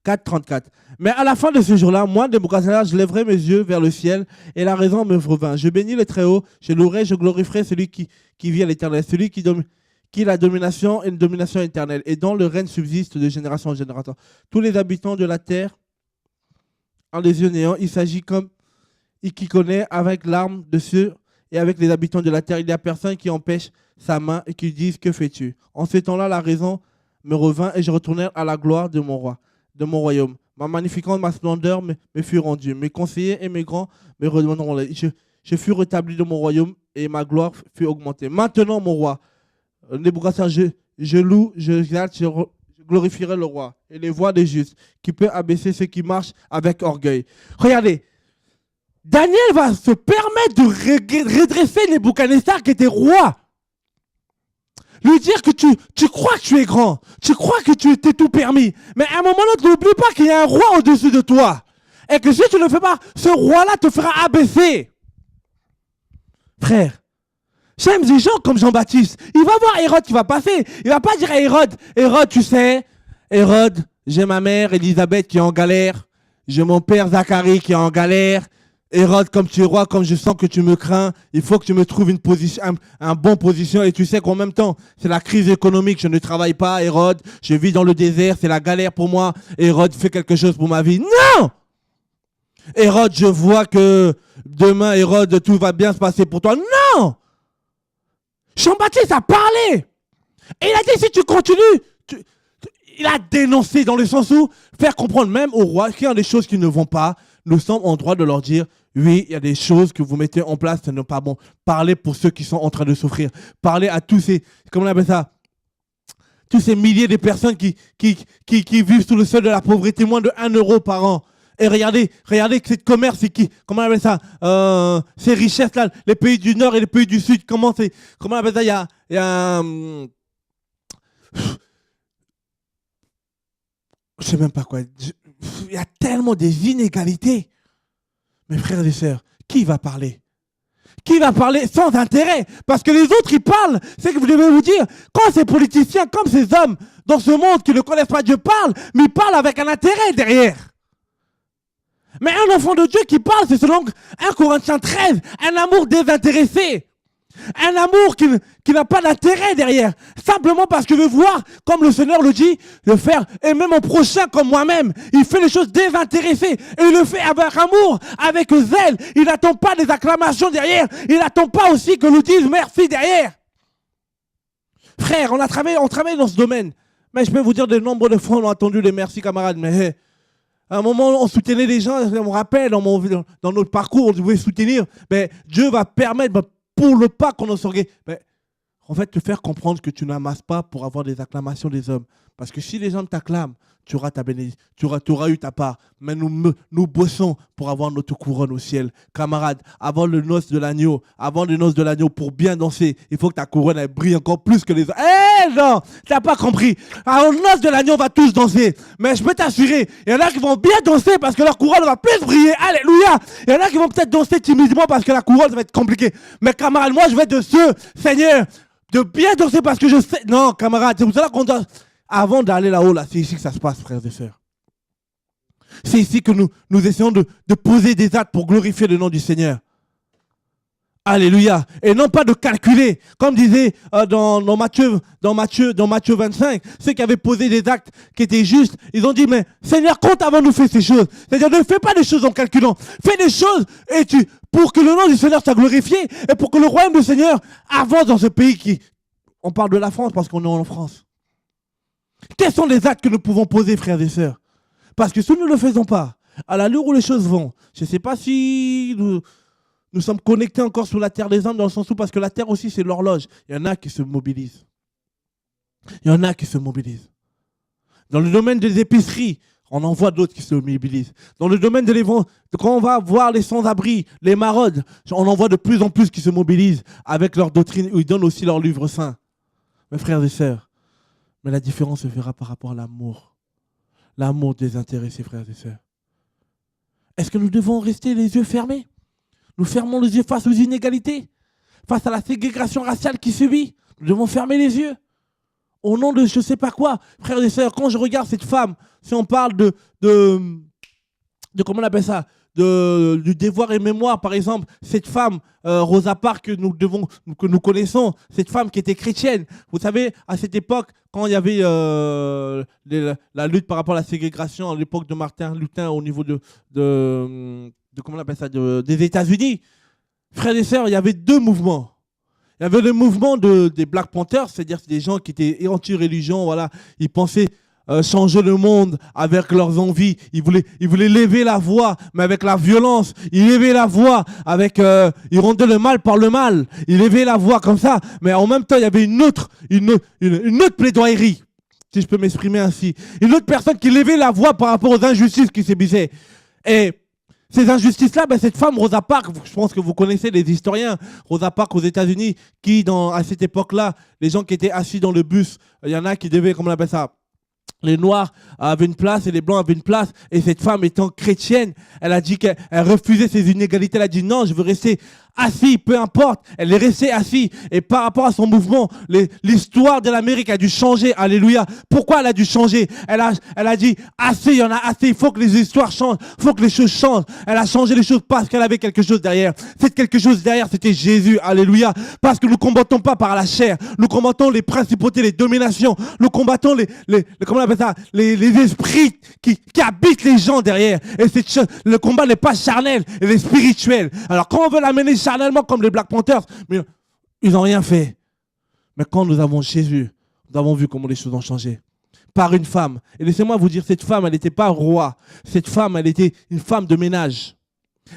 4, 34. Mais à la fin de ce jour-là, moi, Nebuchadnezzar, je lèverai mes yeux vers le ciel et la raison me revint. Je bénis le Très-Haut, je louerai, je glorifierai celui qui vit à l'éternel, celui qui la domination et une domination éternelle et dont le règne subsiste de génération en génération. Tous les habitants de la terre, en les yeux néants, il s'agit comme qui connaît avec l'arme de ceux et avec les habitants de la terre. Il n'y a personne qui empêche sa main et qui dise que fais-tu. En ce temps-là, la raison me revint et je retournai à la gloire de mon roi, de mon royaume. Ma magnificence, ma splendeur me fut rendue. Mes conseillers et mes grands me redonneront. Je fus rétabli de mon royaume et ma gloire fut augmentée. Maintenant, mon roi, Nebuchadnezzar, je loue, je glorifierai le roi et les voies des justes, qui peut abaisser ceux qui marchent avec orgueil. Regardez, Daniel va se permettre de redresser Nebuchadnezzar qui était roi. Lui dire que tu crois que tu es grand, tu crois que tu t'es tout permis, mais à un moment donné, n'oublie pas qu'il y a un roi au-dessus de toi. Et que si tu ne le fais pas, ce roi-là te fera abaisser. Frère, j'aime des gens comme Jean-Baptiste. Il va voir Hérode qui va passer. Il ne va pas dire à Hérode, tu sais, Hérode, j'ai ma mère Élisabeth qui est en galère, j'ai mon père Zacharie qui est en galère. Hérode, comme tu es roi, comme je sens que tu me crains, il faut que tu me trouves une position, un bon position. Et tu sais qu'en même temps, c'est la crise économique. Je ne travaille pas, Hérode. Je vis dans le désert, c'est la galère pour moi. Hérode, fais quelque chose pour ma vie. Non! Hérode, je vois que demain, Hérode, tout va bien se passer pour toi. Non! Jean-Baptiste a parlé. Et il a dit, si tu continues, il a dénoncé dans le sens où faire comprendre même au roi qu'il y a des choses qui ne vont pas. Nous sommes en droit de leur dire, oui, il y a des choses que vous mettez en place, ce n'est pas bon. Parlez pour ceux qui sont en train de souffrir. Parlez à tous ces, comment on appelle ça, tous ces milliers de personnes qui vivent sous le seuil de la pauvreté, moins de 1 euro par an. Et regardez que ce commerce, comment on appelle ça, ces richesses-là, les pays du Nord et les pays du Sud, comment on appelle ça, il y a je sais même pas quoi. Il y a tellement des inégalités. Mes frères et sœurs, qui va parler? Qui va parler sans intérêt? Parce que les autres, ils parlent. C'est que vous devez vous dire, quand ces politiciens, comme ces hommes dans ce monde qui ne connaissent pas Dieu parlent, mais ils parlent avec un intérêt derrière. Mais un enfant de Dieu qui parle, c'est selon 1 Corinthiens 13, un amour désintéressé. Un amour qui n'a pas d'intérêt derrière. Simplement parce que veut voir, comme le Seigneur le dit, le faire aimer mon prochain comme moi-même. Il fait les choses désintéressées. Et il le fait avec amour, avec zèle. Il n'attend pas des acclamations derrière. Il n'attend pas aussi que nous disent merci derrière. Frère, on travaille dans ce domaine. Mais je peux vous dire, de nombreuses fois, on a entendu les merci camarades. Mais à un moment, on soutenait les gens. On me rappelle, dans notre parcours, on devait soutenir. Mais Dieu va permettre... pour le pas qu'on en sortait. Mais en fait, te faire comprendre que tu n'amasses pas pour avoir des acclamations des hommes. Parce que si les hommes t'acclament, tu auras ta bénédiction, tu auras eu ta part. Mais nous bossons pour avoir notre couronne au ciel. Camarades, avant le noce de l'agneau, pour bien danser, il faut que ta couronne elle brille encore plus que les autres. Eh non, t'as pas compris. Au noce de l'agneau, on va tous danser. Mais je peux t'assurer, il y en a qui vont bien danser parce que leur couronne va plus briller. Alléluia. Il y en a qui vont peut-être danser timidement parce que la couronne va être compliquée. Mais camarades, moi je vais être de ceux, Seigneur, de bien danser parce que je sais. Non, camarades, c'est pour cela qu'on doit. Avant d'aller là-haut, là, c'est ici que ça se passe, frères et sœurs. C'est ici que nous essayons de poser des actes pour glorifier le nom du Seigneur. Alléluia. Et non pas de calculer. Comme disait dans Matthieu 25, ceux qui avaient posé des actes qui étaient justes, ils ont dit, mais Seigneur, quand avons-nous fait ces choses? C'est-à-dire, ne fais pas des choses en calculant. Fais des choses pour que le nom du Seigneur soit glorifié et pour que le royaume du Seigneur avance dans ce pays on parle de la France parce qu'on est en France. Quels sont les actes que nous pouvons poser, frères et sœurs? Parce que si nous ne le faisons pas, à l'allure où les choses vont, je ne sais pas si nous sommes connectés encore sur la terre des hommes, dans le sens où, parce que la terre aussi, c'est l'horloge. Il y en a qui se mobilisent. Dans le domaine des épiceries, on en voit d'autres qui se mobilisent. Dans le domaine de quand on va voir les sans-abri, les maraudes, on en voit de plus en plus qui se mobilisent avec leur doctrine, où ils donnent aussi leur livre saint. Mes frères et sœurs, mais la différence se fera par rapport à l'amour. L'amour désintéressé, frères et sœurs. Est-ce que nous devons rester les yeux fermés? Nous fermons les yeux face aux inégalités, face à la ségrégation raciale qui subit. Nous devons fermer les yeux. Au nom de je ne sais pas quoi. Frères et sœurs, quand je regarde cette femme, si on parle de comment on appelle ça, du devoir et mémoire, par exemple, cette femme, Rosa Parks, que nous connaissons, cette femme qui était chrétienne. Vous savez, à cette époque, quand il y avait la lutte par rapport à la ségrégation, à l'époque de Martin Luther, au niveau de comment on appelle ça, des États-Unis, frères et sœurs, il y avait deux mouvements. Il y avait le mouvement des Black Panthers, c'est-à-dire des gens qui étaient anti-religion, voilà, ils pensaient changer le monde avec leurs envies. Ils voulaient lever la voix, mais avec la violence. Ils levaient la voix avec... ils rendaient le mal par le mal. Ils levaient la voix comme ça. Mais en même temps, il y avait une autre plaidoyerie, si je peux m'exprimer ainsi. Une autre personne qui levait la voix par rapport aux injustices qui subissaient. Et ces injustices-là, cette femme, Rosa Parks, je pense que vous connaissez les historiens, Rosa Parks aux États-Unis, qui, à cette époque-là, les gens qui étaient assis dans le bus, il y en a qui devaient, comment on appelle ça, les Noirs avaient une place et les Blancs avaient une place. Et cette femme étant chrétienne, elle a dit qu'elle refusait ces inégalités. Elle a dit non, je veux rester assis, peu importe. Elle est restée assise. Et par rapport à son mouvement, l'histoire de l'Amérique a dû changer. Alléluia. Pourquoi elle a dû changer? Elle a dit assez, il y en a assez. Il faut que les histoires changent. Il faut que les choses changent. Elle a changé les choses parce qu'elle avait quelque chose derrière. Cette quelque chose derrière, c'était Jésus. Alléluia. Parce que nous ne combattons pas par la chair. Nous combattons les principautés, les dominations. Nous combattons comment on appelle ça, les esprits qui habitent les gens derrière. Et le combat n'est pas charnel, il est spirituel. Alors quand on veut l'amener charnellement comme les Black Panthers, mais ils n'ont rien fait. Mais quand nous avons Jésus, nous avons vu comment les choses ont changé. Par une femme. Et laissez-moi vous dire, cette femme, elle n'était pas roi. Cette femme, elle était une femme de ménage.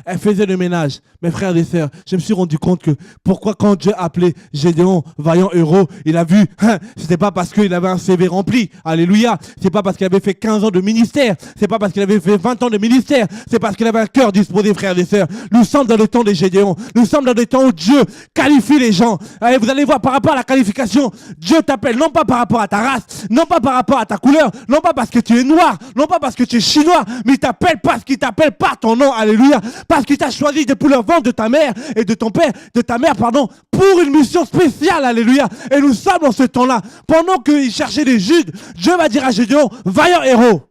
Elle faisait le ménage. Mes frères et sœurs, je me suis rendu compte que pourquoi quand Dieu appelait Gédéon, vaillant héros, il a vu, c'était pas parce qu'il avait un CV rempli. Alléluia. C'est pas parce qu'il avait fait 15 ans de ministère. C'est pas parce qu'il avait fait 20 ans de ministère. C'est parce qu'il avait un cœur disposé, frères et sœurs. Nous sommes dans le temps des Gédéons. Nous sommes dans le temps où Dieu qualifie les gens. Allez, vous allez voir, par rapport à la qualification, Dieu t'appelle non pas par rapport à ta race, non pas par rapport à ta couleur, non pas parce que tu es noir, non pas parce que tu es chinois, mais il t'appelle parce qu'il t'appelle par ton nom. Alléluia. Parce qu'il t'a choisi depuis le ventre de ta mère et de ton père, de ta mère, pardon, pour une mission spéciale, alléluia. Et nous sommes dans ce temps-là. Pendant qu'il cherchait les Judes, Dieu va dire à Gédéon, vaillant héros.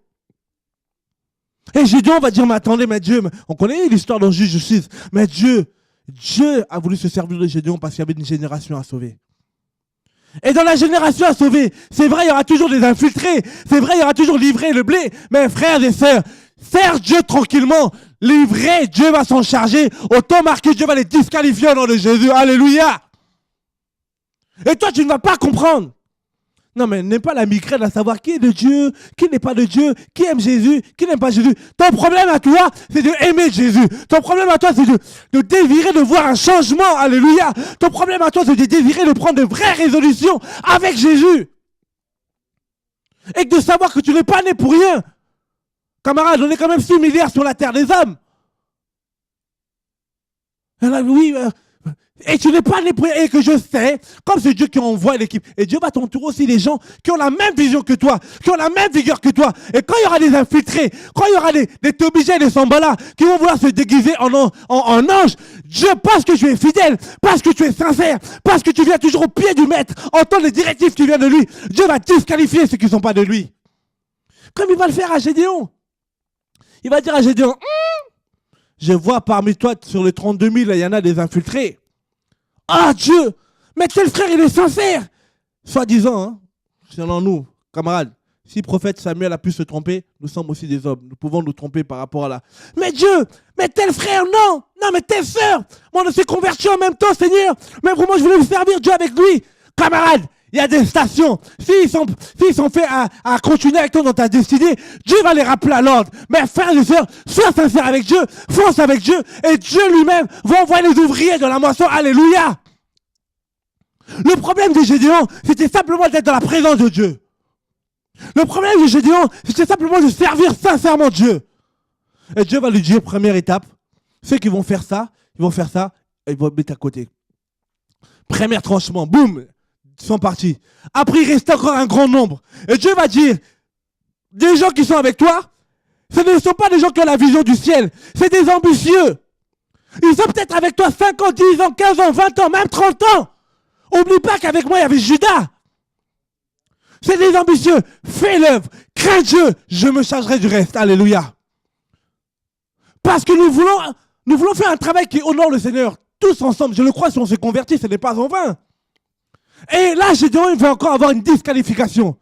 Et Gédéon va dire, mais attendez, mais Dieu, on connaît l'histoire dans Juge 6, mais Dieu a voulu se servir de Gédéon parce qu'il y avait une génération à sauver. Et dans la génération à sauver, c'est vrai, il y aura toujours des infiltrés, c'est vrai, il y aura toujours livré le blé, mais frères et sœurs, serre Dieu tranquillement, livré, Dieu va s'en charger, autant marqué, Dieu va les disqualifier au nom de Jésus, alléluia. Et toi, tu ne vas pas comprendre. Non, mais n'aime pas la migraine à savoir qui est de Dieu, qui n'est pas de Dieu, qui aime Jésus, qui n'aime pas Jésus. Ton problème à toi, c'est de aimer Jésus. Ton problème à toi, c'est de désirer de voir un changement. Alléluia. Ton problème à toi, c'est de désirer de prendre de vraies résolutions avec Jésus. Et de savoir que tu n'es pas né pour rien. Camarade, on est quand même 6 milliards sur la terre des hommes. Oui, et tu n'es pas né pour rien. Et que je sais, comme c'est Dieu qui envoie l'équipe, et Dieu va t'entourer aussi des gens qui ont la même vision que toi, qui ont la même vigueur que toi. Et quand il y aura des infiltrés, quand il y aura des Tobijah et des Sambala qui vont vouloir se déguiser en ange, Dieu, parce que tu es fidèle, parce que tu es sincère, parce que tu viens toujours au pied du maître, entendre les directives qui viennent de lui, Dieu va disqualifier ceux qui ne sont pas de lui. Comme il va le faire à Gédéon. Il va dire à Gédéon, je vois parmi toi, sur les 32 000, il y en a des infiltrés. Ah Dieu, mais tel frère, il est sincère. Soi-disant, hein, selon nous, camarades, si prophète Samuel a pu se tromper, nous sommes aussi des hommes. Nous pouvons nous tromper par rapport à la... Mais Dieu, mais tel frère, non. Non, mais telle sœur, moi on s'est converti en même temps, Seigneur. Mais vraiment, je voulais vous servir Dieu avec lui. Camarades, il y a des stations. S'ils sont faits à continuer avec toi dans ta destinée, Dieu va les rappeler à l'ordre. Mais frères et sœurs, sois sincère avec Dieu, fonce avec Dieu, et Dieu lui-même va envoyer les ouvriers dans la moisson. Alléluia. Le problème de Gédéon, c'était simplement d'être dans la présence de Dieu. Le problème de Gédéon, c'était simplement de servir sincèrement Dieu. Et Dieu va lui dire, première étape, ceux qui vont faire ça, et ils vont mettre à côté. Premier tranchement, boum, ils sont partis. Après, il reste encore un grand nombre. Et Dieu va dire, des gens qui sont avec toi, ce ne sont pas des gens qui ont la vision du ciel, c'est des ambitieux. Ils sont peut-être avec toi 5 ans, 10 ans, 15 ans, 20 ans, même 30 ans. Oublie pas qu'avec moi, il y avait Judas. C'est des ambitieux. Fais l'œuvre. Crains Dieu. Je me chargerai du reste. Alléluia. Parce que nous voulons faire un travail qui honore le Seigneur. Tous ensemble. Je le crois, si on se convertit, ce n'est pas en vain. Et là, Gédéon, il va encore avoir une disqualification.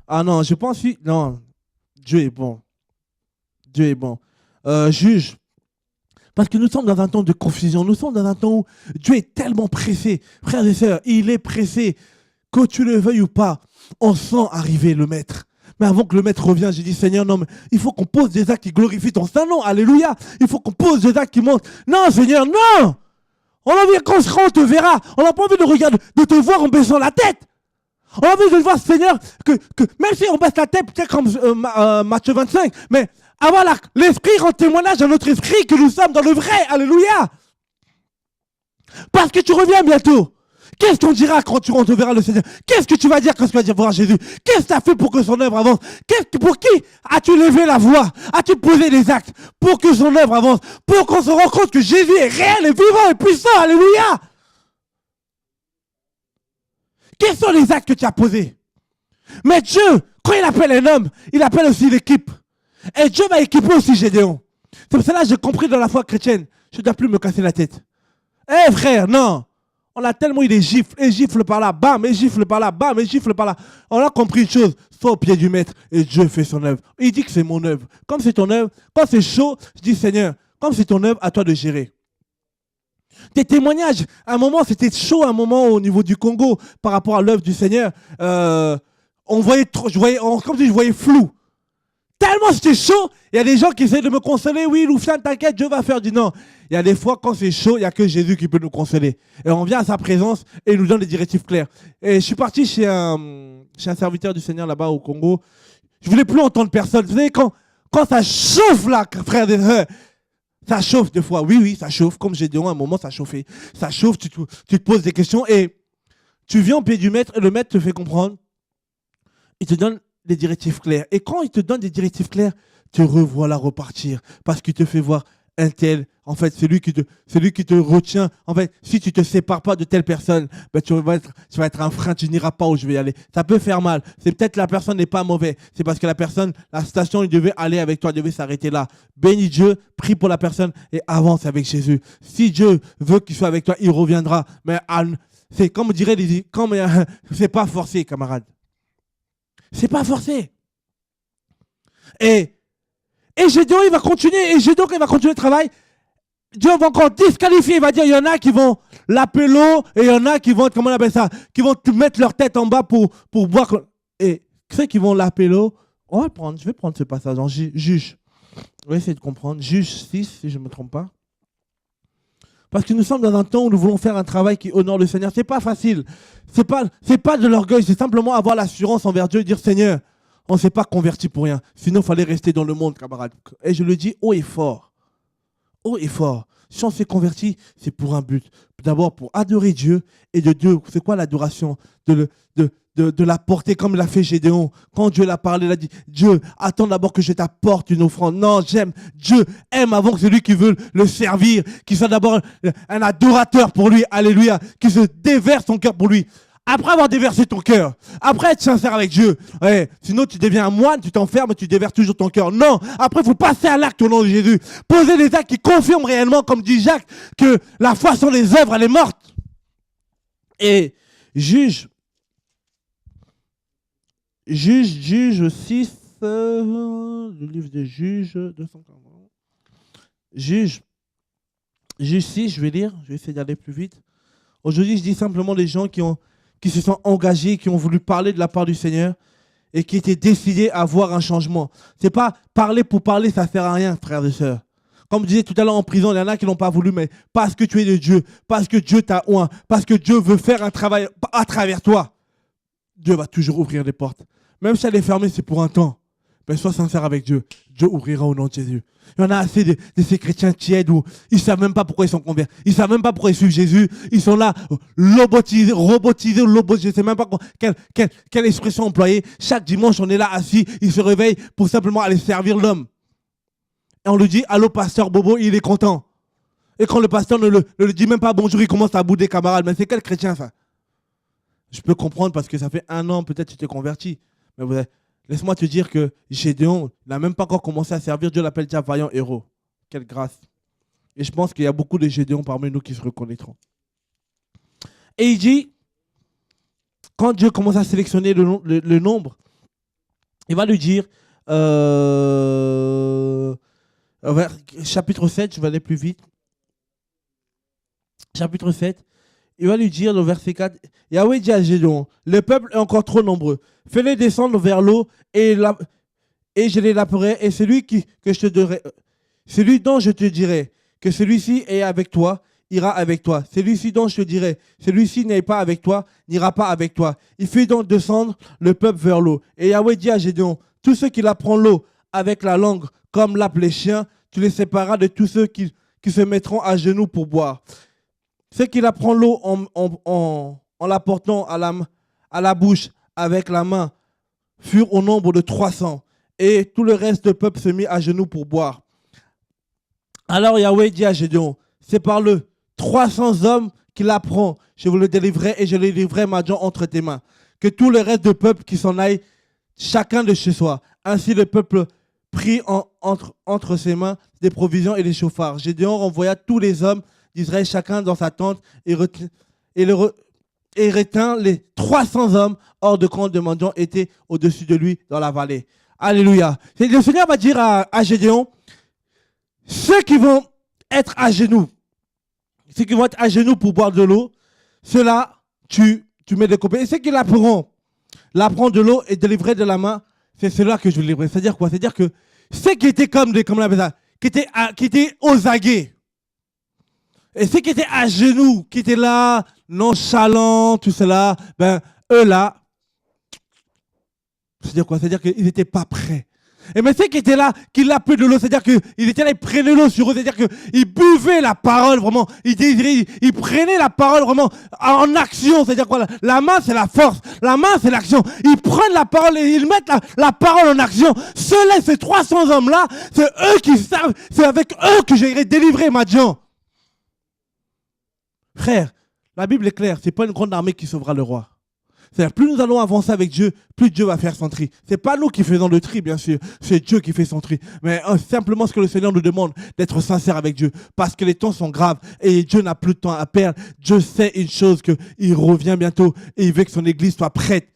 Ah non, je pense que... Non. Dieu est bon. Dieu est bon. Juge. Parce que nous sommes dans un temps de confusion. Nous sommes dans un temps où Dieu est tellement pressé. Frères et sœurs, il est pressé. Que tu le veuilles ou pas, on sent arriver le maître. Mais avant que le maître revienne, j'ai dit, Seigneur, non, mais il faut qu'on pose des actes qui glorifient ton Saint-Nom. Alléluia. Il faut qu'on pose des actes qui montrent. Non, Seigneur, non. On a envie, quand on te verra, on n'a pas envie de regarder, de te voir en baissant la tête. On a envie de voir, Seigneur, que même si on baisse la tête, peut-être comme Matthieu 25, mais avoir l'esprit rend témoignage à notre esprit que nous sommes dans le vrai. Alléluia. Parce que tu reviens bientôt. Qu'est-ce qu'on dira quand tu verras le Seigneur? Qu'est-ce que tu vas dire quand tu vas voir Jésus? Qu'est-ce que tu as fait pour que son œuvre avance? Pour qui as-tu levé la voix? As-tu posé des actes pour que son œuvre avance? Pour qu'on se rende compte que Jésus est réel et vivant et puissant. Alléluia. Quels sont les actes que tu as posés? Mais Dieu, quand il appelle un homme, il appelle aussi l'équipe. Et Dieu va équiper aussi Gédéon. C'est pour cela que j'ai compris dans la foi chrétienne. Je ne dois plus me casser la tête. Eh frère, non. On a tellement eu des gifles, et gifle par là, bam, et gifle par là, bam, et gifle par là. On a compris une chose, sois au pied du maître, et Dieu fait son œuvre. Il dit que c'est mon œuvre. Comme c'est ton œuvre, quand c'est chaud, je dis Seigneur, comme c'est ton œuvre, à toi de gérer. Des témoignages, à un moment c'était chaud, à un moment au niveau du Congo, par rapport à l'œuvre du Seigneur, on voyait trop, comme si je voyais flou. Tellement c'était chaud, il y a des gens qui essaient de me consoler. Oui, Louflan, t'inquiète, Dieu va faire du non. Il y a des fois, quand c'est chaud, il n'y a que Jésus qui peut nous consoler. Et on vient à sa présence et il nous donne des directives claires. Et je suis parti chez un serviteur du Seigneur là-bas au Congo. Je ne voulais plus entendre personne. Vous savez, quand ça chauffe là, frère des frères, ça chauffe des fois. Oui, ça chauffe. Comme j'ai dit, à un moment, ça chauffait. Ça chauffe, tu te poses des questions et tu viens au pied du maître et le maître te fait comprendre. Il te donne des directives claires. Et quand il te donne des directives claires, tu revois la repartir parce qu'il te fait voir un tel. En fait, celui qui te retient. En fait, si tu ne te sépares pas de telle personne, ben, tu vas être un frein, tu n'iras pas où je vais aller. Ça peut faire mal. C'est peut-être la personne n'est pas mauvaise. C'est parce que la station, il devait aller avec toi, il devait s'arrêter là. Bénis Dieu, prie pour la personne et avance avec Jésus. Si Dieu veut qu'il soit avec toi, il reviendra. Mais c'est comme dirait c'est pas forcé, camarade. C'est pas forcé. Et Gédéon, il va continuer. Et Gédéon, il va continuer le travail. Dieu va encore disqualifier. Il va dire, il y en a qui vont l'appeler l'eau et il y en a qui vont, comment on appelle ça, qui vont te mettre leur tête en bas pour boire. Et ceux qui vont l'appeler l'eau, je vais prendre ce passage en Juge. On va essayer de comprendre. Juge 6, si je ne me trompe pas. Parce que nous sommes dans un temps où nous voulons faire un travail qui honore le Seigneur. Ce n'est pas facile. C'est pas de l'orgueil. C'est simplement avoir l'assurance envers Dieu et dire, Seigneur, on ne s'est pas converti pour rien. Sinon, il fallait rester dans le monde, camarade. Et je le dis haut et fort. Haut et fort. Si on s'est converti, c'est pour un but. D'abord, pour adorer Dieu. Et de Dieu, c'est quoi l'adoration? De la porter comme l'a fait Gédéon. Quand Dieu l'a parlé, il a dit, Dieu, attends d'abord que je t'apporte une offrande. Non, Dieu aime avant que celui qui veut le servir, qui soit d'abord un adorateur pour lui. Alléluia. Qui se déverse son cœur pour lui. Après avoir déversé ton cœur, après être sincère avec Dieu, sinon tu deviens un moine, tu t'enfermes et tu déverses toujours ton cœur. Non, après il faut passer à l'acte au nom de Jésus. Poser des actes qui confirment réellement, comme dit Jacques, que la foi sans les œuvres, elle est morte. Et Juge 6, le livre de Juge 240. Juge 6, je vais lire, je vais essayer d'aller plus vite. Aujourd'hui, je dis simplement les gens qui se sont engagés, qui ont voulu parler de la part du Seigneur et qui étaient décidés à voir un changement. Ce n'est pas parler pour parler, ça ne sert à rien, frères et sœurs. Comme je disais tout à l'heure en prison, il y en a qui n'ont pas voulu, mais parce que tu es de Dieu, parce que Dieu t'a oint, parce que Dieu veut faire un travail à travers toi, Dieu va toujours ouvrir des portes. Même si elle est fermée, c'est pour un temps. Mais sois sincère avec Dieu. Dieu ouvrira au nom de Jésus. Il y en a assez de ces chrétiens tièdes où ils ne savent même pas pourquoi ils sont convertis. Ils ne savent même pas pourquoi ils suivent Jésus. Ils sont là, robotisés, je ne sais même pas quelle expression employer. Chaque dimanche, on est là assis. Ils se réveillent pour simplement aller servir l'homme. Et on lui dit, allô, pasteur Bobo, il est content. Et quand le pasteur ne le dit même pas bonjour, il commence à bouder camarades. Mais c'est quel chrétien ça? Je peux comprendre parce que ça fait 1 an, peut-être tu t'es converti. Mais laisse-moi te dire que Gédéon n'a même pas encore commencé à servir. Dieu l'appelle déjà vaillant héros. Quelle grâce. Et je pense qu'il y a beaucoup de Gédéons parmi nous qui se reconnaîtront. Et il dit, quand Dieu commence à sélectionner le nombre, il va lui dire, chapitre 7, je vais aller plus vite. Chapitre 7. Il va lui dire, le verset 4, Yahweh dit à Gédéon, le peuple est encore trop nombreux. Fais-les descendre vers l'eau et je les laperai. Et celui dont je te dirai que celui-ci est avec toi, ira avec toi. Celui-ci dont je te dirai, celui-ci n'est pas avec toi, n'ira pas avec toi. Il fait donc descendre le peuple vers l'eau. Et Yahweh dit à Gédéon, tous ceux qui lapperont l'eau avec la langue, comme lappent les chiens, tu les sépareras de tous ceux qui se mettront à genoux pour boire. Ceux qui lapperont l'eau en la portant à la bouche avec la main furent au nombre de 300. Et tout le reste du peuple se mit à genoux pour boire. Alors Yahweh dit à Gédéon, sépare-le, 300 hommes qui l'apprend, je vous le délivrerai et je les livrerai Madian entre tes mains. Que tout le reste du peuple qui s'en aille, chacun de chez soi. Ainsi le peuple prit entre ses mains des provisions et des chauffards. Gédéon renvoya tous les hommes d'Israël, chacun dans sa tente, et retint les 300 hommes hors de camp de Madian étaient au-dessus de lui dans la vallée. Alléluia. Le Seigneur va dire à Gédéon, ceux qui vont être à genoux pour boire de l'eau, ceux-là, tu mets des copains. Et ceux qui l'apprendront de l'eau et délivrer de la main, c'est ceux-là que je vais livrer. C'est-à-dire quoi? C'est-à-dire que ceux qui étaient qui étaient aux aguets, et ceux qui étaient à genoux, qui étaient là, nonchalants, tout cela, eux là, c'est-à-dire quoi? C'est-à-dire qu'ils n'étaient pas prêts. Et mais ceux qui étaient là, qui l'appelaient de l'eau, c'est-à-dire qu'ils étaient là, ils prenaient l'eau sur eux, c'est-à-dire qu'ils buvaient la parole vraiment, ils prenaient la parole vraiment en action, c'est-à-dire quoi, la main c'est la force, la main c'est l'action, ils prennent la parole et ils mettent la parole en action. Ceux-là, ces 300 hommes-là, c'est eux qui savent, c'est avec eux que j'irai délivrer Madian. Frère, la Bible est claire, c'est pas une grande armée qui sauvera le roi. C'est-à-dire, plus nous allons avancer avec Dieu, plus Dieu va faire son tri. C'est pas nous qui faisons le tri, bien sûr. C'est Dieu qui fait son tri. Mais simplement ce que le Seigneur nous demande, d'être sincère avec Dieu. Parce que les temps sont graves et Dieu n'a plus de temps à perdre. Dieu sait une chose, qu'il revient bientôt et il veut que son église soit prête.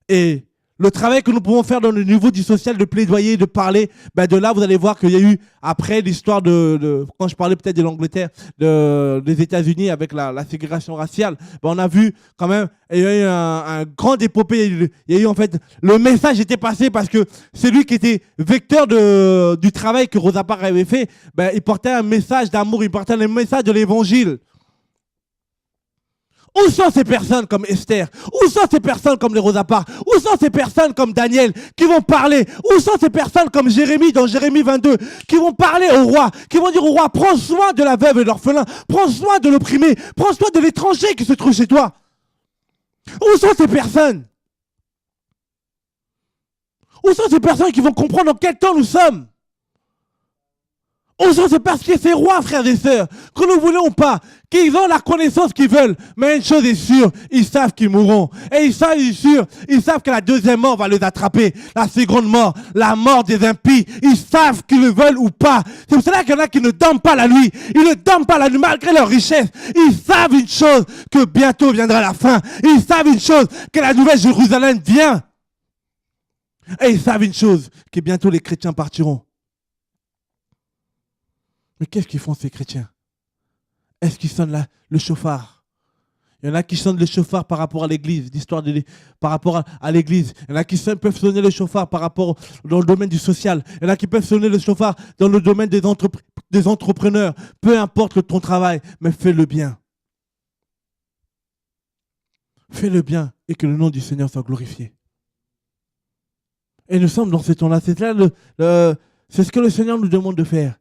Et le travail que nous pouvons faire dans le niveau du social, de plaidoyer, de parler, ben de là, vous allez voir qu'il y a eu, après l'histoire quand je parlais peut-être de l'Angleterre, des États-Unis avec la ségrégation raciale, ben on a vu quand même, il y a eu un grand épopée. Il y a eu en fait, le message était passé parce que celui qui était vecteur du travail que Rosa Parks avait fait, ben il portait un message d'amour, il portait un message de l'évangile. Où sont ces personnes comme Esther? Où sont ces personnes comme les Rosa Parks? Où sont ces personnes comme Daniel qui vont parler? Où sont ces personnes comme Jérémie dans Jérémie 22 qui vont parler au roi, qui vont dire au roi, prends soin de la veuve et de l'orphelin, prends soin de l'opprimé, prends soin de l'étranger qui se trouve chez toi? Où sont ces personnes? Où sont ces personnes qui vont comprendre dans quel temps nous sommes? Où sont ces personnes, ces rois, frères et sœurs, que nous voulons ou pas, qu'ils ont la connaissance qu'ils veulent, mais une chose est sûre, ils savent qu'ils mourront. Et ils savent que la deuxième mort va les attraper, la seconde mort, la mort des impies. Ils savent qu'ils le veulent ou pas. C'est pour cela qu'il y en a qui ne dorment pas la nuit. Ils ne dorment pas la nuit malgré leur richesse. Ils savent une chose, que bientôt viendra la fin. Ils savent une chose, que la nouvelle Jérusalem vient. Et ils savent une chose, que bientôt les chrétiens partiront. Mais qu'est-ce qu'ils font ces chrétiens? Est-ce qu'ils sonnent le chauffard? Il y en a qui sonnent le chauffard par rapport à l'église, par rapport à l'église. Il y en a qui peuvent sonner le chauffard par rapport dans le domaine du social. Il y en a qui peuvent sonner le chauffard dans le domaine des entrepreneurs. Peu importe ton travail, mais fais le bien. Fais le bien et que le nom du Seigneur soit glorifié. Et nous sommes dans ce temps-là. C'est ce que le Seigneur nous demande de faire.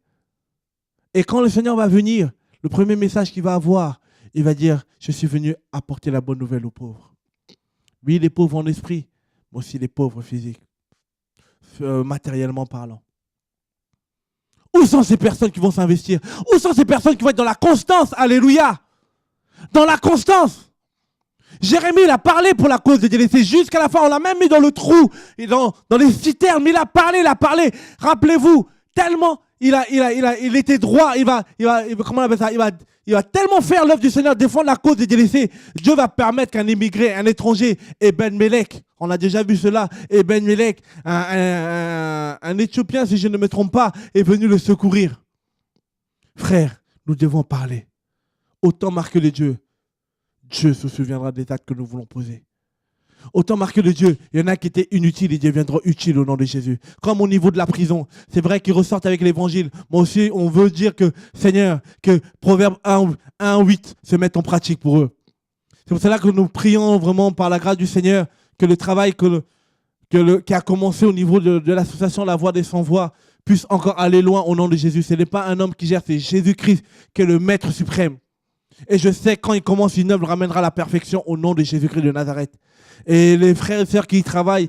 Et quand le Seigneur va venir, le premier message qu'il va avoir, il va dire, je suis venu apporter la bonne nouvelle aux pauvres. Oui, les pauvres en esprit, mais aussi les pauvres physiques, matériellement parlant. Où sont ces personnes qui vont s'investir? Où sont ces personnes qui vont être dans la constance? Alléluia! Dans la constance. Jérémie, il a parlé pour la cause des délaissés. Jusqu'à la fin, on l'a même mis dans le trou, dans les citernes, mais il a parlé. Rappelez-vous, tellement... Il était droit, comment on appelle ça? Il va tellement faire l'œuvre du Seigneur, défendre la cause des délaissés. Dieu va permettre qu'un immigré, un étranger, Ben Melech, on a déjà vu cela, Ben Melech, un Éthiopien, si je ne me trompe pas, est venu le secourir. Frère, nous devons parler. Autant marquer de Dieu, Dieu se souviendra des actes que nous voulons poser. Autant marquer de Dieu, il y en a qui étaient inutiles et deviendront utiles au nom de Jésus. Comme au niveau de la prison, c'est vrai qu'ils ressortent avec l'évangile. Mais aussi, on veut dire que, Seigneur, que Proverbe 1:8 se mette en pratique pour eux. C'est pour cela que nous prions vraiment par la grâce du Seigneur que le travail qui a commencé au niveau de l'association La Voix des Sans-Voix puisse encore aller loin au nom de Jésus. Ce n'est pas un homme qui gère, c'est Jésus-Christ qui est le Maître suprême. Et je sais quand il commence une œuvre, il ramènera la perfection au nom de Jésus-Christ de Nazareth. Et les frères et sœurs qui y travaillent,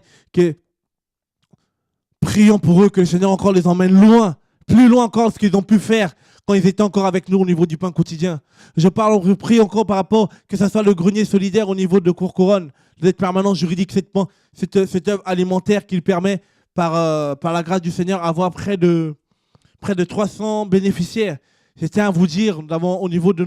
prions pour eux que le Seigneur encore les emmène loin, plus loin encore de ce qu'ils ont pu faire quand ils étaient encore avec nous au niveau du pain quotidien. Je prie encore par rapport que ce soit le grenier solidaire au niveau de Courcouronne, l'aide permanente juridique, cette œuvre alimentaire qu'il permet par la grâce du Seigneur avoir près de 300 bénéficiaires. Je tiens à vous dire, nous avons au niveau de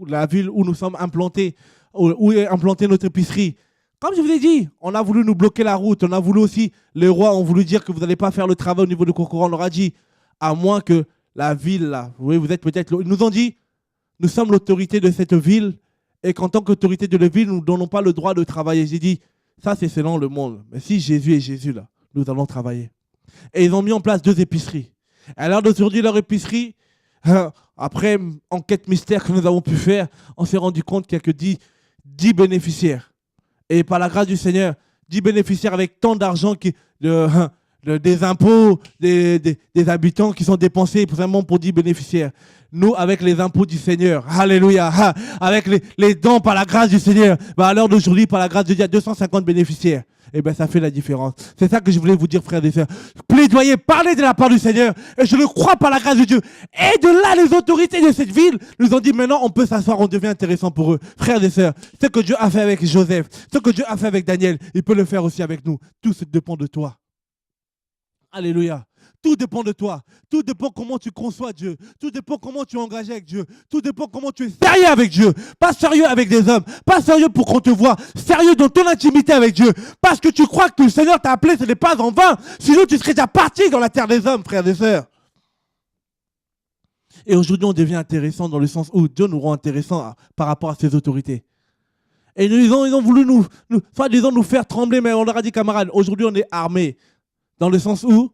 la ville où nous sommes implantés, où est implantée notre épicerie. Comme je vous ai dit, on a voulu nous bloquer la route. On a voulu aussi, les rois ont voulu dire que vous n'allez pas faire le travail au niveau de Courcouronne. On leur a dit, à moins que la ville, là, vous êtes peut-être... Ils nous ont dit, nous sommes l'autorité de cette ville et qu'en tant qu'autorité de la ville, nous ne donnons pas le droit de travailler. J'ai dit, ça c'est selon le monde. Mais si Jésus est Jésus, là, nous allons travailler. Et ils ont mis en place 2 épiceries. À l'heure d'aujourd'hui, leur épicerie, après enquête mystère que nous avons pu faire, on s'est rendu compte qu'il n'y a que 10 bénéficiaires. Et par la grâce du Seigneur, 10 bénéficiaires avec tant d'argent, de des impôts des habitants qui sont dépensés vraiment pour 10 bénéficiaires. Nous, avec les impôts du Seigneur, alléluia, avec les dons par la grâce du Seigneur, à l'heure d'aujourd'hui, par la grâce de Dieu, il y a 250 bénéficiaires. Eh bien, ça fait la différence. C'est ça que je voulais vous dire, frères et sœurs. Plaidoyer, parler de la part du Seigneur. Et je le crois par la grâce de Dieu. Et de là, les autorités de cette ville nous ont dit, maintenant, on peut s'asseoir, on devient intéressant pour eux. Frères et sœurs, ce que Dieu a fait avec Joseph, ce que Dieu a fait avec Daniel, il peut le faire aussi avec nous. Tout dépend de toi. Alléluia. Tout dépend de toi. Tout dépend comment tu conçois Dieu. Tout dépend comment tu es engagé avec Dieu. Tout dépend comment tu es sérieux avec Dieu. Pas sérieux avec des hommes. Pas sérieux pour qu'on te voie. Sérieux dans ton intimité avec Dieu. Parce que tu crois que le Seigneur t'a appelé, ce n'est pas en vain. Sinon, tu serais déjà parti dans la terre des hommes, frères et sœurs. Et aujourd'hui, on devient intéressant dans le sens où Dieu nous rend intéressants par rapport à ses autorités. Et ils ont voulu soi-disant nous faire trembler, mais on leur a dit, camarades, aujourd'hui, on est armés. Dans le sens où,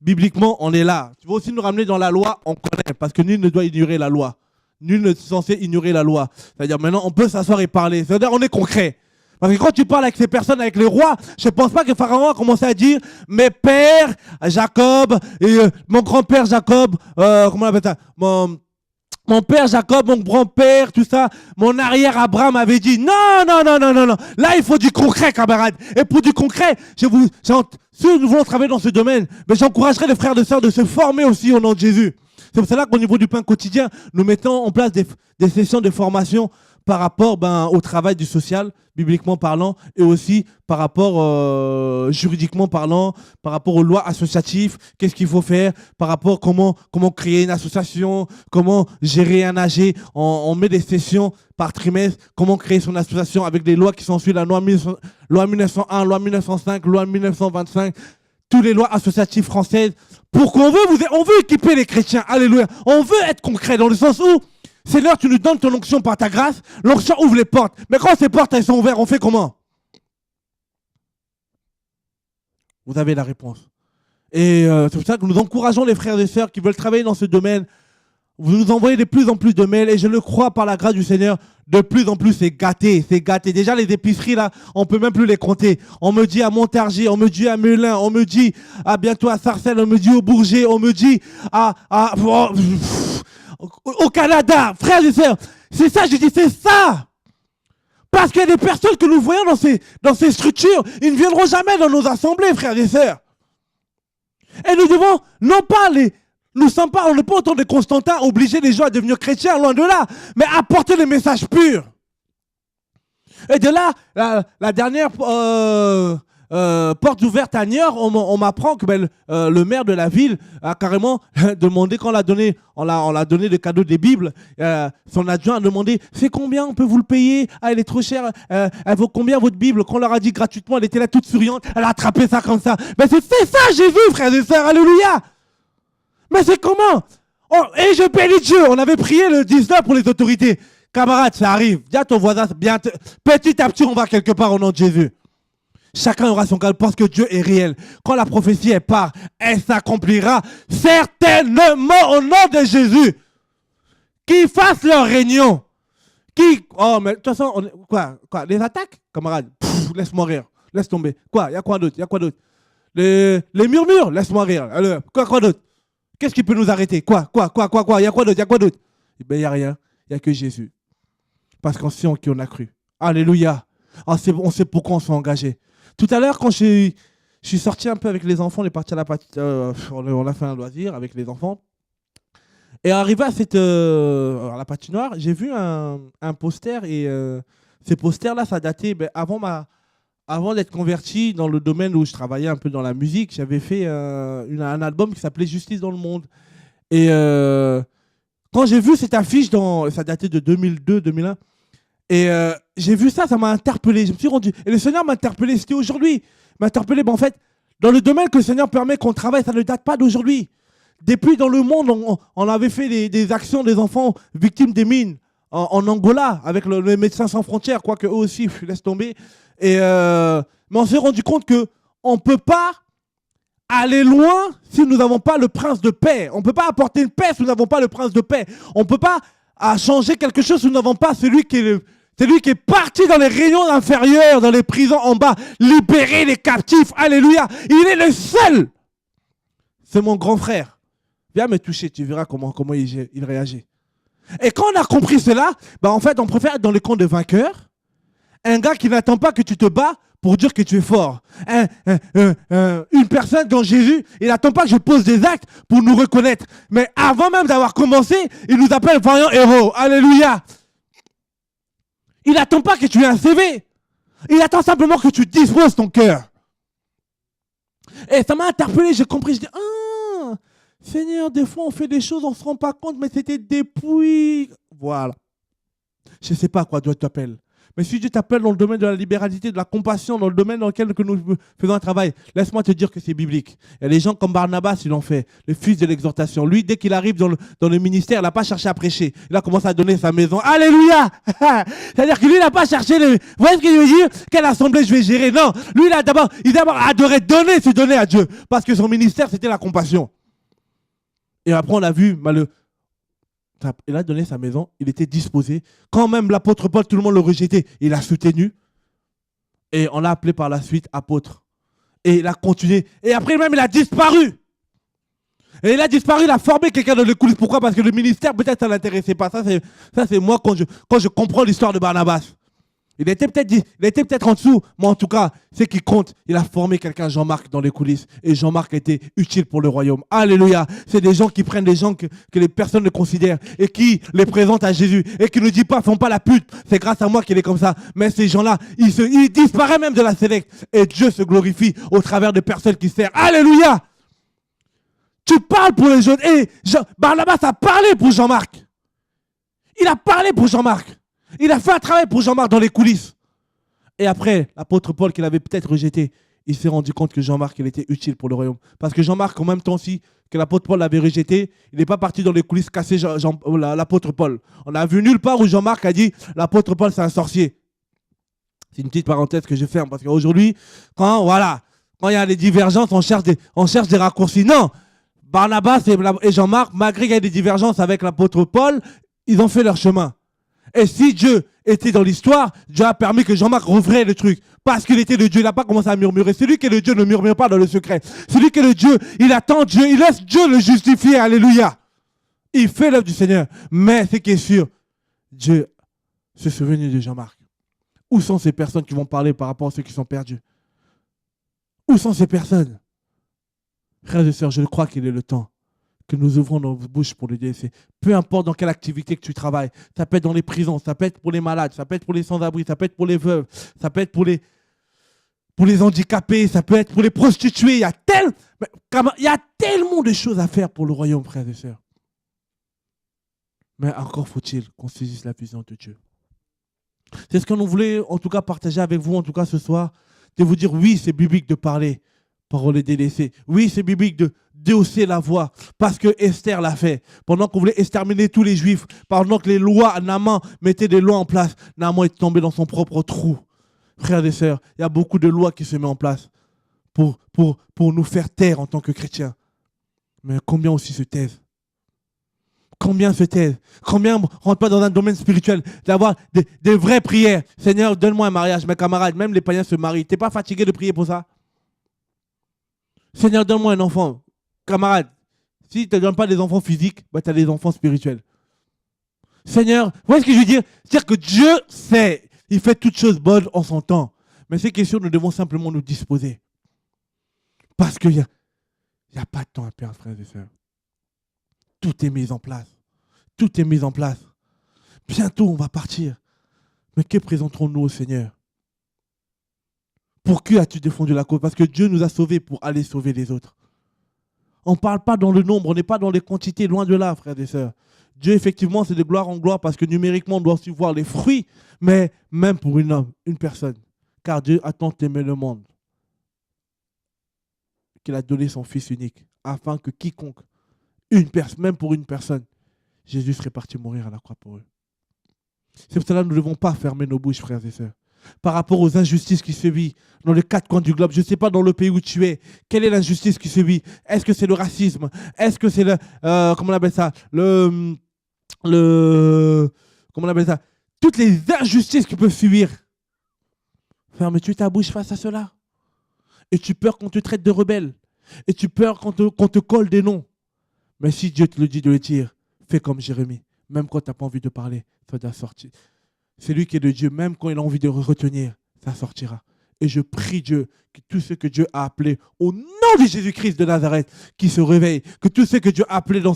bibliquement, on est là. Tu veux aussi nous ramener dans la loi, on connaît, parce que nul ne doit ignorer la loi. Nul n'est censé ignorer la loi. C'est-à-dire, maintenant, on peut s'asseoir et parler. C'est-à-dire, on est concret. Parce que quand tu parles avec ces personnes, avec les rois, je ne pense pas que Pharaon a commencé à dire « Mes pères, Jacob, et mon grand-père Jacob, comment on appelle ça mon père Jacob, mon grand-père, tout ça, mon arrière Abraham avait dit non. Là, il faut du concret, camarades. Et pour du concret, si nous voulons travailler dans ce domaine, mais j'encouragerais les frères et sœurs de se former aussi au nom de Jésus. C'est pour cela qu'au niveau du pain quotidien, nous mettons en place des sessions de formation par rapport au travail du social, bibliquement parlant, et aussi par rapport juridiquement parlant, par rapport aux lois associatives, qu'est-ce qu'il faut faire, par rapport comment créer une association, comment gérer un AG. On met des sessions par trimestre, comment créer son association avec des lois qui sont suivies, la loi 1901, loi 1905, loi 1925, toutes les lois associatives françaises, pour qu'on veut équiper les chrétiens, alléluia. On veut être concret dans le sens où Seigneur, tu nous donnes ton onction par ta grâce. L'onction ouvre les portes. Mais quand ces portes elles sont ouvertes, on fait comment? Vous avez la réponse. Et c'est pour ça que nous encourageons les frères et sœurs qui veulent travailler dans ce domaine. Vous nous envoyez de plus en plus de mails et je le crois par la grâce du Seigneur, de plus en plus c'est gâté. Déjà les épiceries là, on peut même plus les compter. On me dit à Montargis, on me dit à Melun, on me dit à bientôt à Sarcelles, on me dit au Bourget, on me dit au Canada, frères et sœurs. C'est ça, je dis, c'est ça. Parce qu'il y a des personnes que nous voyons dans ces structures, ils ne viendront jamais dans nos assemblées, frères et sœurs. Et nous devons, on n'est pas autant de Constantin, obliger les gens à devenir chrétiens, loin de là, mais apporter le message pur. Et de là, la dernière porte ouverte à Niort, on m'apprend que le maire de la ville a carrément demandé, quand on l'a donné le cadeau des Bibles, son adjoint a demandé « C'est combien, on peut vous le payer? Ah, elle est trop chère, elle vaut combien votre Bible ?» Quand on leur a dit gratuitement, elle était là toute souriante, elle a attrapé ça comme ça. Mais c'est ça Jésus, frères et sœurs, alléluia. Mais c'est comment? Et je bénis Dieu, on avait prié le 19 pour les autorités. Camarades, ça arrive, dis à ton voisin, petit à petit on va quelque part au nom de Jésus. Chacun aura son cadre parce que Dieu est réel. Quand la prophétie est part, elle s'accomplira certainement au nom de Jésus. Qu'ils fassent leur réunion. Oh, mais de toute façon, quoi? Les attaques, camarades? Laisse-moi rire. Laisse tomber. Quoi? Il y a quoi d'autre? Les murmures? Laisse-moi rire. Alors, quoi d'autre? Qu'est-ce qui peut nous arrêter? Quoi? Il y a quoi d'autre? Ben, il n'y a rien. Il n'y a que Jésus. Parce qu'on sait en qui on a cru. Alléluia. On sait pourquoi on s'est engagé. Tout à l'heure, quand je suis sorti un peu avec les enfants, on est parti à on a fait un loisir avec les enfants. Et arrivé à la patinoire, j'ai vu un poster. Et ces posters-là, ça datait avant d'être converti dans le domaine où je travaillais un peu dans la musique. J'avais fait un album qui s'appelait Justice dans le monde. Et quand j'ai vu cette affiche, ça datait de 2002-2001, et j'ai vu ça m'a interpellé. Je me suis rendu. Et le Seigneur m'a interpellé. C'était aujourd'hui. Il m'a interpellé. En fait, dans le domaine que le Seigneur permet qu'on travaille, ça ne date pas d'aujourd'hui. Depuis dans le monde, on avait fait des actions des enfants victimes des mines en Angola avec les Médecins sans frontières, quoique eux aussi, laisse tomber. Mais on s'est rendu compte qu'on ne peut pas aller loin si nous n'avons pas le prince de paix. On ne peut pas apporter une paix si nous n'avons pas le prince de paix. On ne peut pas changer quelque chose si nous n'avons pas celui qui est parti dans les réunions inférieures, dans les prisons en bas, libérer les captifs. Alléluia. Il est le seul c'est mon grand frère. Viens me toucher, tu verras comment il réagit. Et quand on a compris cela, bah en fait, on préfère être dans le camp de vainqueur. Un gars qui n'attend pas que tu te bats pour dire que tu es fort. Une personne dont Jésus, il n'attend pas que je pose des actes pour nous reconnaître. Mais avant même d'avoir commencé, il nous appelle vaillant héros. Alléluia. Il n'attend pas que tu aies un CV. Il attend simplement que tu disposes ton cœur. Et ça m'a interpellé, j'ai compris. Je dis, ah, Seigneur, des fois on fait des choses, on ne se rend pas compte, mais c'était depuis. Voilà. Je ne sais pas à quoi Dieu t'appelle. Mais si Dieu t'appelle dans le domaine de la libéralité, de la compassion, dans le domaine dans lequel nous faisons un travail, laisse-moi te dire que c'est biblique. Il y a des gens comme Barnabas, ils l'ont fait, le fils de l'exhortation. Lui, dès qu'il arrive dans le ministère, il n'a pas cherché à prêcher. Il a commencé à donner sa maison. Alléluia. C'est-à-dire que lui, il n'a pas cherché. Vous voyez ce que je veux dire? Quelle assemblée je vais gérer? Non. Lui, il a d'abord adoré se donner à Dieu. Parce que son ministère, c'était la compassion. Et après, on a vu, il a donné sa maison, il était disposé. Quand même l'apôtre Paul, tout le monde le rejetait, il a soutenu. Et on l'a appelé par la suite apôtre. Et il a continué. Et après même, il a disparu. Et il a disparu, il a formé quelqu'un dans les coulisses. Pourquoi? Parce que le ministère, peut-être, ça ne l'intéressait pas. Ça, c'est moi quand je comprends l'histoire de Barnabas. Il était peut-être en dessous, mais en tout cas, c'est qui compte. Il a formé quelqu'un, Jean-Marc, dans les coulisses. Et Jean-Marc a été utile pour le royaume. Alléluia. C'est des gens qui prennent des gens que les personnes ne considèrent et qui les présentent à Jésus. Et qui ne disent pas, font pas la pute. C'est grâce à moi qu'il est comme ça. Mais ces gens-là, ils disparaissent même de la sélecte. Et Dieu se glorifie au travers de personnes qui servent. Alléluia. Tu parles pour les jeunes. Et Barnabas a parlé pour Jean-Marc. Il a parlé pour Jean-Marc. Il a fait un travail pour Jean-Marc dans les coulisses. Et après, l'apôtre Paul, qu'il avait peut-être rejeté, il s'est rendu compte que Jean-Marc, il était utile pour le royaume. Parce que Jean-Marc, en même temps aussi que l'apôtre Paul l'avait rejeté, il n'est pas parti dans les coulisses casser l'apôtre Paul. On a vu nulle part où Jean-Marc a dit « l'apôtre Paul, c'est un sorcier ». C'est une petite parenthèse que je ferme. Parce qu'aujourd'hui, quand il y a des divergences, on cherche des raccourcis. Non, Barnabas et Jean-Marc, malgré qu'il y ait des divergences avec l'apôtre Paul, ils ont fait leur chemin. Et si Dieu était dans l'histoire, Dieu a permis que Jean-Marc rouvrait le truc. Parce qu'il était le Dieu, il n'a pas commencé à murmurer. Celui qui est le Dieu ne murmure pas dans le secret. Celui qui est le Dieu, il attend Dieu, il laisse Dieu le justifier. Alléluia. Il fait l'œuvre du Seigneur. Mais ce qui est sûr, Dieu se souvenu de Jean-Marc. Où sont ces personnes qui vont parler par rapport à ceux qui sont perdus? Où sont ces personnes? Frères et sœurs, je crois qu'il est le temps que nous ouvrons nos bouches pour le délaisser. Peu importe dans quelle activité que tu travailles, ça peut être dans les prisons, ça peut être pour les malades, ça peut être pour les sans-abri, ça peut être pour les veuves, ça peut être pour les handicapés, ça peut être pour les prostituées. Il y a tellement de choses à faire pour le royaume, frères et sœurs. Mais encore faut-il qu'on saisisse la vision de Dieu. C'est ce que nous voulons en tout cas partager avec vous, en tout cas ce soir, de vous dire oui, c'est biblique de parler, parole délaissée. Oui, c'est biblique de déhausser la voix, parce que Esther l'a fait. Pendant qu'on voulait exterminer tous les Juifs, pendant que les lois, Naaman mettait des lois en place, Naaman est tombé dans son propre trou. Frères et sœurs, il y a beaucoup de lois qui se mettent en place pour nous faire taire en tant que chrétiens. Mais combien aussi se taisent? Combien se taisent? Combien ne rentrent pas dans un domaine spirituel d'avoir des vraies prières? Seigneur, donne-moi un mariage. Mes camarades, même les païens se marient. Tu n'es pas fatigué de prier pour ça? Seigneur, donne-moi un enfant. Camarade, si tu ne te donnes pas des enfants physiques, bah, tu as des enfants spirituels. Seigneur, vous voyez ce que je veux dire? C'est-à-dire que Dieu sait, il fait toutes choses bonnes en son temps. Mais ces questions, nous devons simplement nous disposer. Parce qu'il n'y a pas de temps à perdre, frères et sœurs. Tout est mis en place. Tout est mis en place. Bientôt, on va partir. Mais que présenterons-nous au Seigneur? Pour qui as-tu défendu la cause? Parce que Dieu nous a sauvés pour aller sauver les autres. On ne parle pas dans le nombre, on n'est pas dans les quantités, loin de là, frères et sœurs. Dieu, effectivement, c'est de gloire en gloire parce que numériquement, on doit aussi voir les fruits, mais même pour une personne. Car Dieu a tant aimé le monde qu'il a donné son Fils unique, afin que quiconque, même pour une personne, Jésus serait parti mourir à la croix pour eux. C'est pour cela que nous ne devons pas fermer nos bouches, frères et sœurs. Par rapport aux injustices qui se vivent dans les quatre coins du globe. Je ne sais pas dans le pays où tu es, quelle est l'injustice qui se vit? Est-ce que c'est le racisme? Est-ce que c'est comment on appelle ça? Comment on appelle ça? Toutes les injustices qui peuvent subir. Ferme-tu ta bouche face à cela? Et tu peur qu'on te traite de rebelle? Et tu peurs qu'on te colle des noms. Mais si Dieu te le dit de le dire, fais comme Jérémie. Même quand tu n'as pas envie de parler, ça doit sortir. C'est lui qui est de Dieu. Même quand il a envie de retenir, ça sortira. Et je prie Dieu que tous ceux que Dieu a appelés au nom de Jésus-Christ de Nazareth, qui se réveillent, que tous ceux que Dieu a appelés dans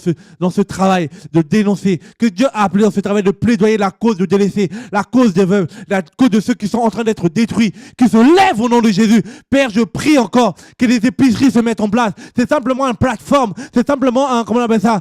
ce travail de dénoncer, que Dieu a appelé dans ce travail de plaidoyer la cause de délaissés, la cause des veuves, la cause de ceux qui sont en train d'être détruits, qui se lèvent au nom de Jésus. Père, je prie encore que les épiceries se mettent en place. C'est simplement une plateforme, c'est simplement comment on appelle ça,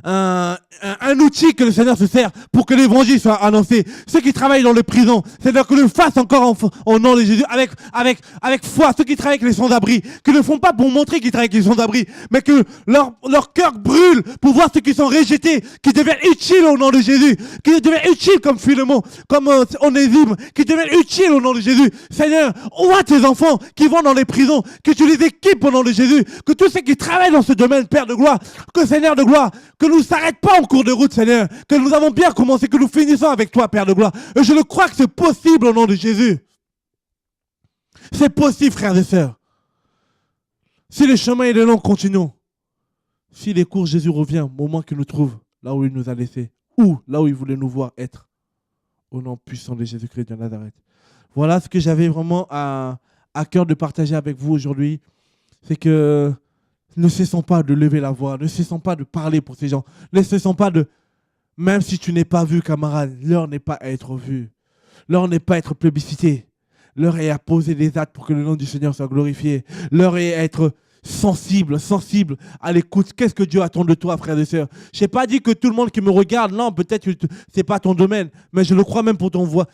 un outil que le Seigneur se sert pour que l'évangile soit annoncé. Ceux qui travaillent dans les prisons, c'est-à-dire que le fassent encore au nom de Jésus, avec foi. Ceux qui travaillent avec les sans-abri, que ne le font pas pour montrer qu'ils travaillent avec les sans-abri, mais que leur cœur brûle pour voir ceux qui sont rejetés, qui deviennent utiles au nom de Jésus, qui deviennent utiles comme Philémon, comme Onésime, qui deviennent utiles au nom de Jésus. Seigneur, vois tes enfants qui vont dans les prisons, que tu les équipes au nom de Jésus, que tous ceux qui travaillent dans ce domaine, Père de gloire, que Seigneur de gloire, que nous ne s'arrêtons pas en cours de route, Seigneur, que nous avons bien commencé, que nous finissons avec toi, Père de gloire. Et je le crois que c'est possible au nom de Jésus. C'est possible, frères et sœurs. Si le chemin est long, continuons. S'il est court, Jésus revient, au moment qu'il nous trouve là où il nous a laissés, ou là où il voulait nous voir être. Au nom puissant de Jésus-Christ de Nazareth. Voilà ce que j'avais vraiment à cœur de partager avec vous aujourd'hui. C'est que ne cessons pas de lever la voix, ne cessons pas de parler pour ces gens, ne cessons pas de... Même si tu n'es pas vu, camarade, l'heure n'est pas à être vue. L'heure n'est pas à être plébiscité. L'heure est à poser des actes pour que le nom du Seigneur soit glorifié. L'heure est à être sensible à l'écoute. Qu'est-ce que Dieu attend de toi, frères et sœurs? Je n'ai pas dit que tout le monde qui me regarde, non, peut-être que ce n'est pas ton domaine, mais je le crois même pour ton voix.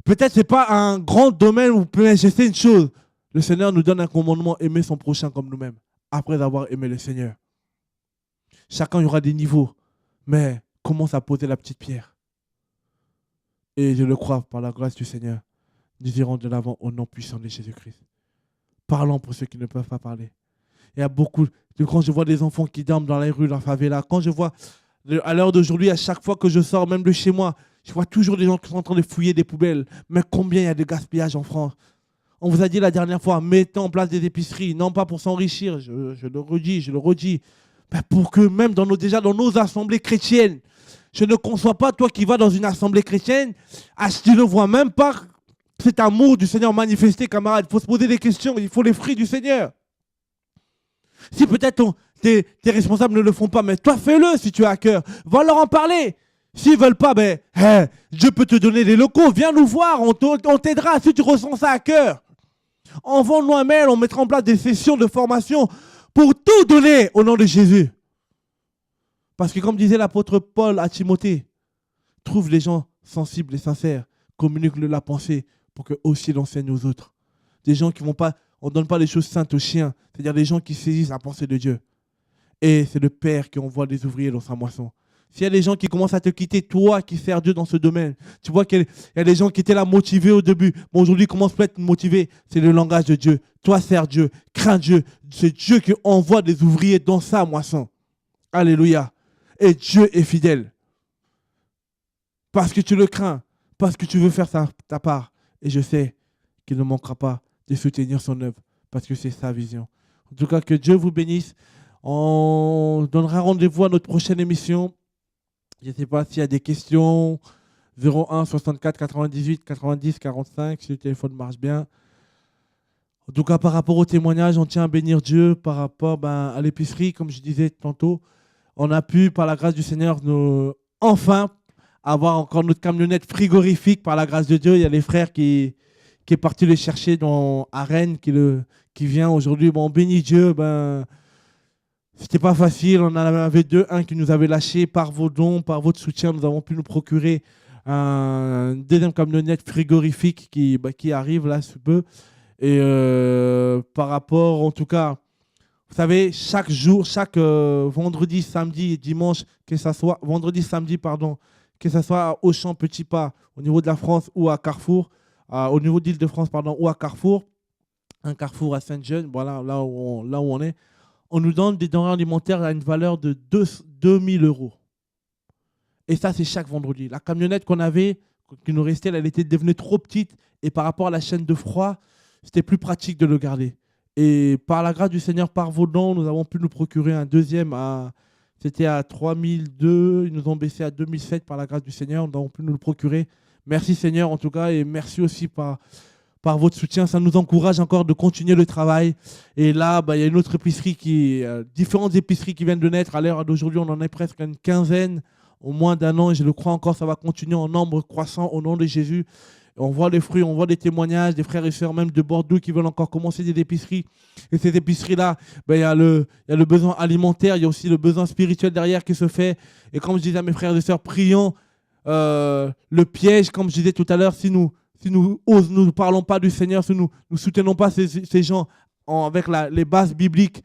Peut-être que ce n'est pas un grand domaine, mais je sais une chose. Le Seigneur nous donne un commandement, aimer son prochain comme nous-mêmes, après avoir aimé le Seigneur. Chacun y aura des niveaux, mais commence à poser la petite pierre. Et je le crois, par la grâce du Seigneur, nous irons de l'avant au nom puissant de Jésus-Christ. Parlons pour ceux qui ne peuvent pas parler. Il y a beaucoup, quand je vois des enfants qui dorment dans les rues, dans la favela, quand je vois, à l'heure d'aujourd'hui, à chaque fois que je sors, même de chez moi, je vois toujours des gens qui sont en train de fouiller des poubelles. Mais combien il y a de gaspillage en France? On vous a dit la dernière fois, mettez en place des épiceries, non pas pour s'enrichir, je le redis, mais pour que même déjà dans nos assemblées chrétiennes, je ne conçois pas, toi qui vas dans une assemblée chrétienne, tu ne vois même pas cet amour du Seigneur manifesté, camarade. Il faut se poser des questions, il faut les fruits du Seigneur. Si peut-être tes responsables ne le font pas, mais toi fais-le si tu as à cœur. Va leur en parler. S'ils ne veulent pas, Dieu peut te donner des locaux, viens nous voir, on t'aidera si tu ressens ça à cœur. Envoie-nous un mail, on mettra en place des sessions de formation pour tout donner au nom de Jésus. Parce que comme disait l'apôtre Paul à Timothée, trouve les gens sensibles et sincères, communique-le la pensée pour qu'eux aussi l'enseignent aux autres. Des gens qui vont pas, on ne donne pas les choses saintes aux chiens, c'est-à-dire des gens qui saisissent la pensée de Dieu. Et c'est le Père qui envoie des ouvriers dans sa moisson. S'il y a des gens qui commencent à te quitter, toi qui sers Dieu dans ce domaine, tu vois qu'il y a des gens qui étaient là motivés au début. Bon, aujourd'hui, ils commencent à être motivés. C'est le langage de Dieu. Toi, sers Dieu, crains Dieu. C'est Dieu qui envoie des ouvriers dans sa moisson. Alléluia. Et Dieu est fidèle. Parce que tu le crains, parce que tu veux faire ta part. Et je sais qu'il ne manquera pas de soutenir son œuvre, parce que c'est sa vision. En tout cas, que Dieu vous bénisse. On donnera rendez-vous à notre prochaine émission. Je ne sais pas s'il y a des questions. 01 64 98 90 45, si le téléphone marche bien. En tout cas, par rapport au témoignage, on tient à bénir Dieu par rapport à l'épicerie, comme je disais tantôt. On a pu, par la grâce du Seigneur, enfin avoir encore notre camionnette frigorifique par la grâce de Dieu. Il y a les frères qui est parti le chercher à Rennes, qui vient aujourd'hui. Bon, on bénit Dieu. C'était pas facile. On en avait un qui nous avait lâché par vos dons, par votre soutien. Nous avons pu nous procurer un deuxième camionnette frigorifique qui arrive là sous peu. Et par rapport, en tout cas, vous savez, chaque jour, chaque vendredi, samedi et dimanche, que ça soit que ce soit à Auchan, Petit Pas, au niveau de la France ou à Carrefour, au niveau d'Île-de-France, ou à Carrefour, un Carrefour à Saint-Jean, voilà, là où on est, on nous donne des denrées alimentaires à une valeur de 2000 €. Et ça, c'est chaque vendredi. La camionnette qu'on avait, qui nous restait, elle était devenue trop petite. Et par rapport à la chaîne de froid, c'était plus pratique de le garder. Et par la grâce du Seigneur, par vos dons, nous avons pu nous procurer un deuxième c'était à 3002, ils nous ont baissé à 2007 par la grâce du Seigneur, nous avons pu nous le procurer. Merci Seigneur en tout cas, et merci aussi par votre soutien. Ça nous encourage encore de continuer le travail. Et là, il y a une autre épicerie différentes épiceries qui viennent de naître. À l'heure d'aujourd'hui, on en est presque à une quinzaine, au moins d'un an, et je le crois encore, ça va continuer en nombre croissant au nom de Jésus. On voit les fruits, on voit des témoignages, des frères et sœurs même de Bordeaux qui veulent encore commencer des épiceries. Et ces épiceries-là, il y a le besoin alimentaire, il y a aussi le besoin spirituel derrière qui se fait. Et comme je disais à mes frères et sœurs, prions le piège, comme je disais tout à l'heure, si nous ne parlons pas du Seigneur, si nous ne soutenons pas ces gens avec les bases bibliques,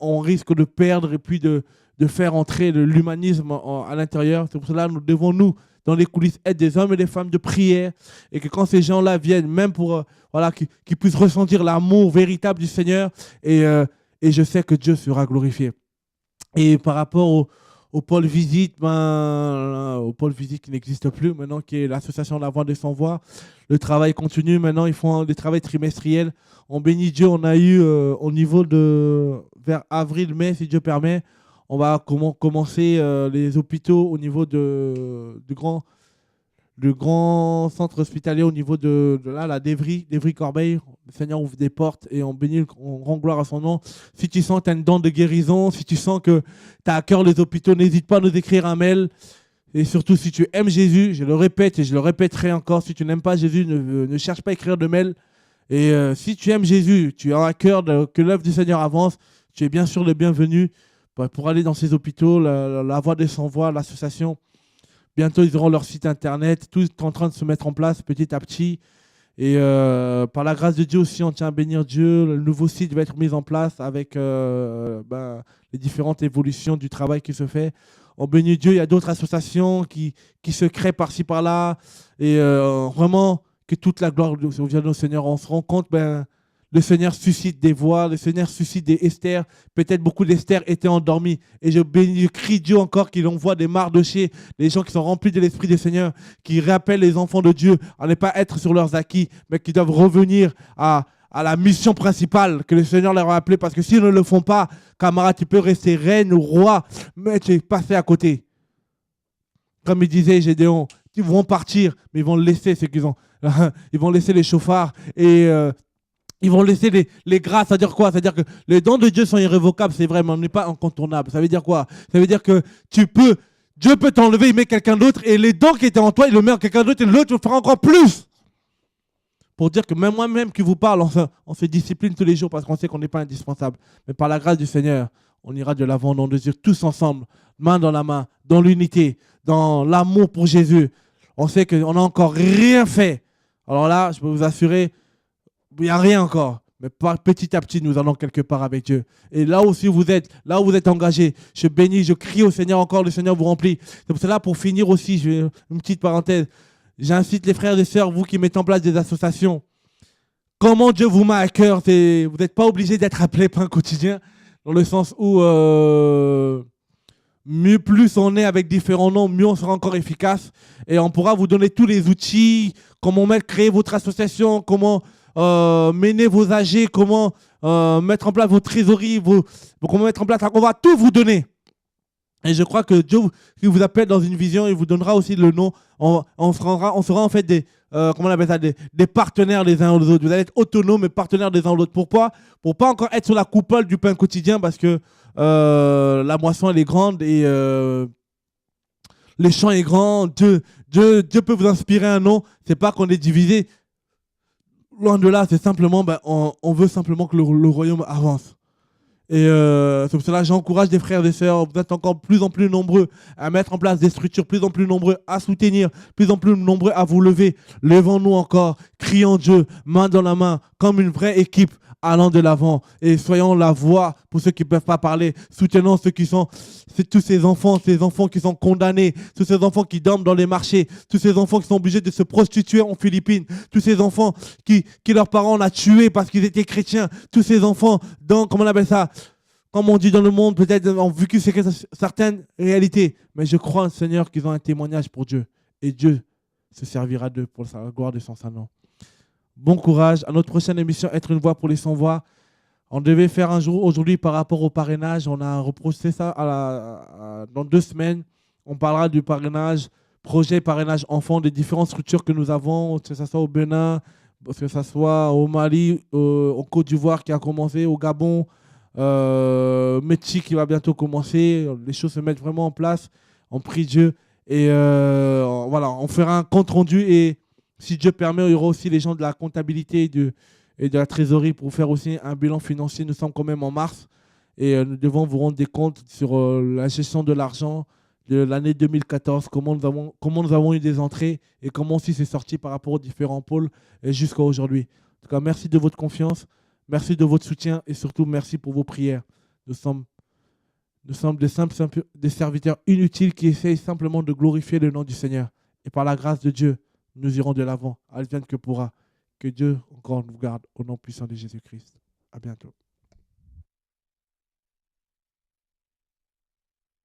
on risque de perdre et puis de faire entrer l'humanisme à l'intérieur. C'est pour cela que nous devons, nous, dans les coulisses, être des hommes et des femmes de prière, et que quand ces gens-là viennent, même pour qu'ils puissent ressentir l'amour véritable du Seigneur, et je sais que Dieu sera glorifié. Et par rapport au pôle visite, au pôle visite qui n'existe plus maintenant, qui est l'association La Voix des Sans Voix, le travail continue. Maintenant, ils font des travaux trimestriels. On bénit Dieu, on a eu au niveau vers avril-mai, si Dieu permet, on va commencer les hôpitaux au niveau du grand centre hospitalier, au niveau de la d'Evry-Corbeil. Le Seigneur ouvre des portes et on bénit, on rend gloire à son nom. Si tu sens que tu as une dent de guérison, si tu sens que tu as à cœur les hôpitaux, n'hésite pas à nous écrire un mail. Et surtout, si tu aimes Jésus, je le répète et je le répéterai encore, si tu n'aimes pas Jésus, ne cherche pas à écrire de mail. Et si tu aimes Jésus, tu as à cœur que l'œuvre du Seigneur avance, tu es bien sûr le bienvenu pour aller dans ces hôpitaux, la Voix des Sans Voix, l'association. Bientôt, ils auront leur site internet. Tout est en train de se mettre en place petit à petit. Et par la grâce de Dieu aussi, on tient à bénir Dieu. Le nouveau site va être mis en place avec les différentes évolutions du travail qui se fait. On bénit Dieu. Il y a d'autres associations qui se créent par-ci, par-là. Et vraiment, que toute la gloire vient au Seigneur. On se rend compte, le Seigneur suscite des voix, le Seigneur suscite des Esther. Peut-être beaucoup d'Esther étaient endormis. Et je crie Dieu encore qu'il envoie des Mardochées, des gens qui sont remplis de l'Esprit du Seigneur, qui rappellent les enfants de Dieu à ne pas être sur leurs acquis, mais qui doivent revenir à la mission principale que le Seigneur leur a appelée. Parce que s'ils ne le font pas, camarade, tu peux rester reine ou roi, mais tu es passé à côté. Comme il disait Gédéon, ils vont partir, mais ils vont laisser ce qu'ils ont. Ils vont laisser les chauffards et... ils vont laisser les grâces. Ça veut dire quoi? Ça veut dire que les dons de Dieu sont irrévocables, c'est vrai, mais on n'est pas incontournable. Ça veut dire quoi? Ça veut dire que Dieu peut t'enlever, il met quelqu'un d'autre, et les dons qui étaient en toi, il le met en quelqu'un d'autre, et l'autre le fera encore plus. Pour dire que même moi-même qui vous parle, on se discipline tous les jours parce qu'on sait qu'on n'est pas indispensable. Mais par la grâce du Seigneur, on ira de l'avant au nom de Dieu, tous ensemble, main dans la main, dans l'unité, dans l'amour pour Jésus. On sait qu'on n'a encore rien fait. Alors là, je peux vous assurer, il n'y a rien encore, mais petit à petit, nous allons quelque part avec Dieu. Et là aussi vous êtes, là où vous êtes engagés, je bénis, je crie au Seigneur encore, le Seigneur vous remplit. C'est pour cela, pour finir aussi, une petite parenthèse, j'incite les frères et sœurs, vous qui mettez en place des associations, comment Dieu vous met à cœur, vous n'êtes pas obligé d'être appelé Pain Quotidien, dans le sens où plus on est avec différents noms, mieux on sera encore efficace. Et on pourra vous donner tous les outils, comment créer votre association, comment... mener vos AG, comment mettre en place vos trésoreries, comment mettre en place, on va tout vous donner. Et je crois que Dieu qui vous appelle dans une vision, il vous donnera aussi le nom. On sera en fait comment on appelle ça, des partenaires les uns aux autres. Vous allez être autonomes et partenaires des uns aux autres. Pourquoi? Pour pas encore être sur la coupole du pain quotidien, parce que la moisson elle est grande et les champs est grand. Dieu peut vous inspirer un nom. C'est pas qu'on est divisé. Loin de là, c'est simplement, on veut simplement que le royaume avance. Et c'est pour cela que j'encourage des frères et des sœurs, vous êtes encore plus en plus nombreux à mettre en place des structures, plus en plus nombreux à soutenir, plus en plus nombreux à vous lever. Levons-nous encore, crions Dieu, main dans la main, comme une vraie équipe, allant de l'avant. Et soyons la voix pour ceux qui ne peuvent pas parler, soutenons ceux qui sont... C'est tous ces enfants qui sont condamnés, tous ces enfants qui dorment dans les marchés, tous ces enfants qui sont obligés de se prostituer en Philippines, tous ces enfants qui leurs parents l'ont tué parce qu'ils étaient chrétiens, tous ces enfants dans, comment on appelle ça, comme on dit dans le monde, peut-être ont vécu certaines réalités. Mais je crois, Seigneur, qu'ils ont un témoignage pour Dieu. Et Dieu se servira d'eux pour la gloire de son Saint-Nom. Bon courage. À notre prochaine émission, Être une voix pour les sans-voix. On devait faire un jour aujourd'hui par rapport au parrainage. On a reproché ça dans 2 semaines. On parlera du parrainage, projet parrainage enfant, des différentes structures que nous avons, que ce soit au Bénin, que ce soit au Mali, en Côte d'Ivoire qui a commencé, au Gabon, Mexique qui va bientôt commencer. Les choses se mettent vraiment en place. On prie Dieu. Et voilà, on fera un compte rendu. Et si Dieu permet, il y aura aussi les gens de la comptabilité et de la trésorerie pour faire aussi un bilan financier. Nous sommes quand même en mars. Et nous devons vous rendre des comptes sur la gestion de l'argent de l'année 2014, comment nous avons eu des entrées et comment aussi c'est sorti par rapport aux différents pôles jusqu'à aujourd'hui. En tout cas, merci de votre confiance, merci de votre soutien et surtout merci pour vos prières. Nous sommes des serviteurs inutiles qui essayent simplement de glorifier le nom du Seigneur. Et par la grâce de Dieu, nous irons de l'avant. Advienne que pourra. Que Dieu encore nous garde au nom puissant de Jésus-Christ. À bientôt.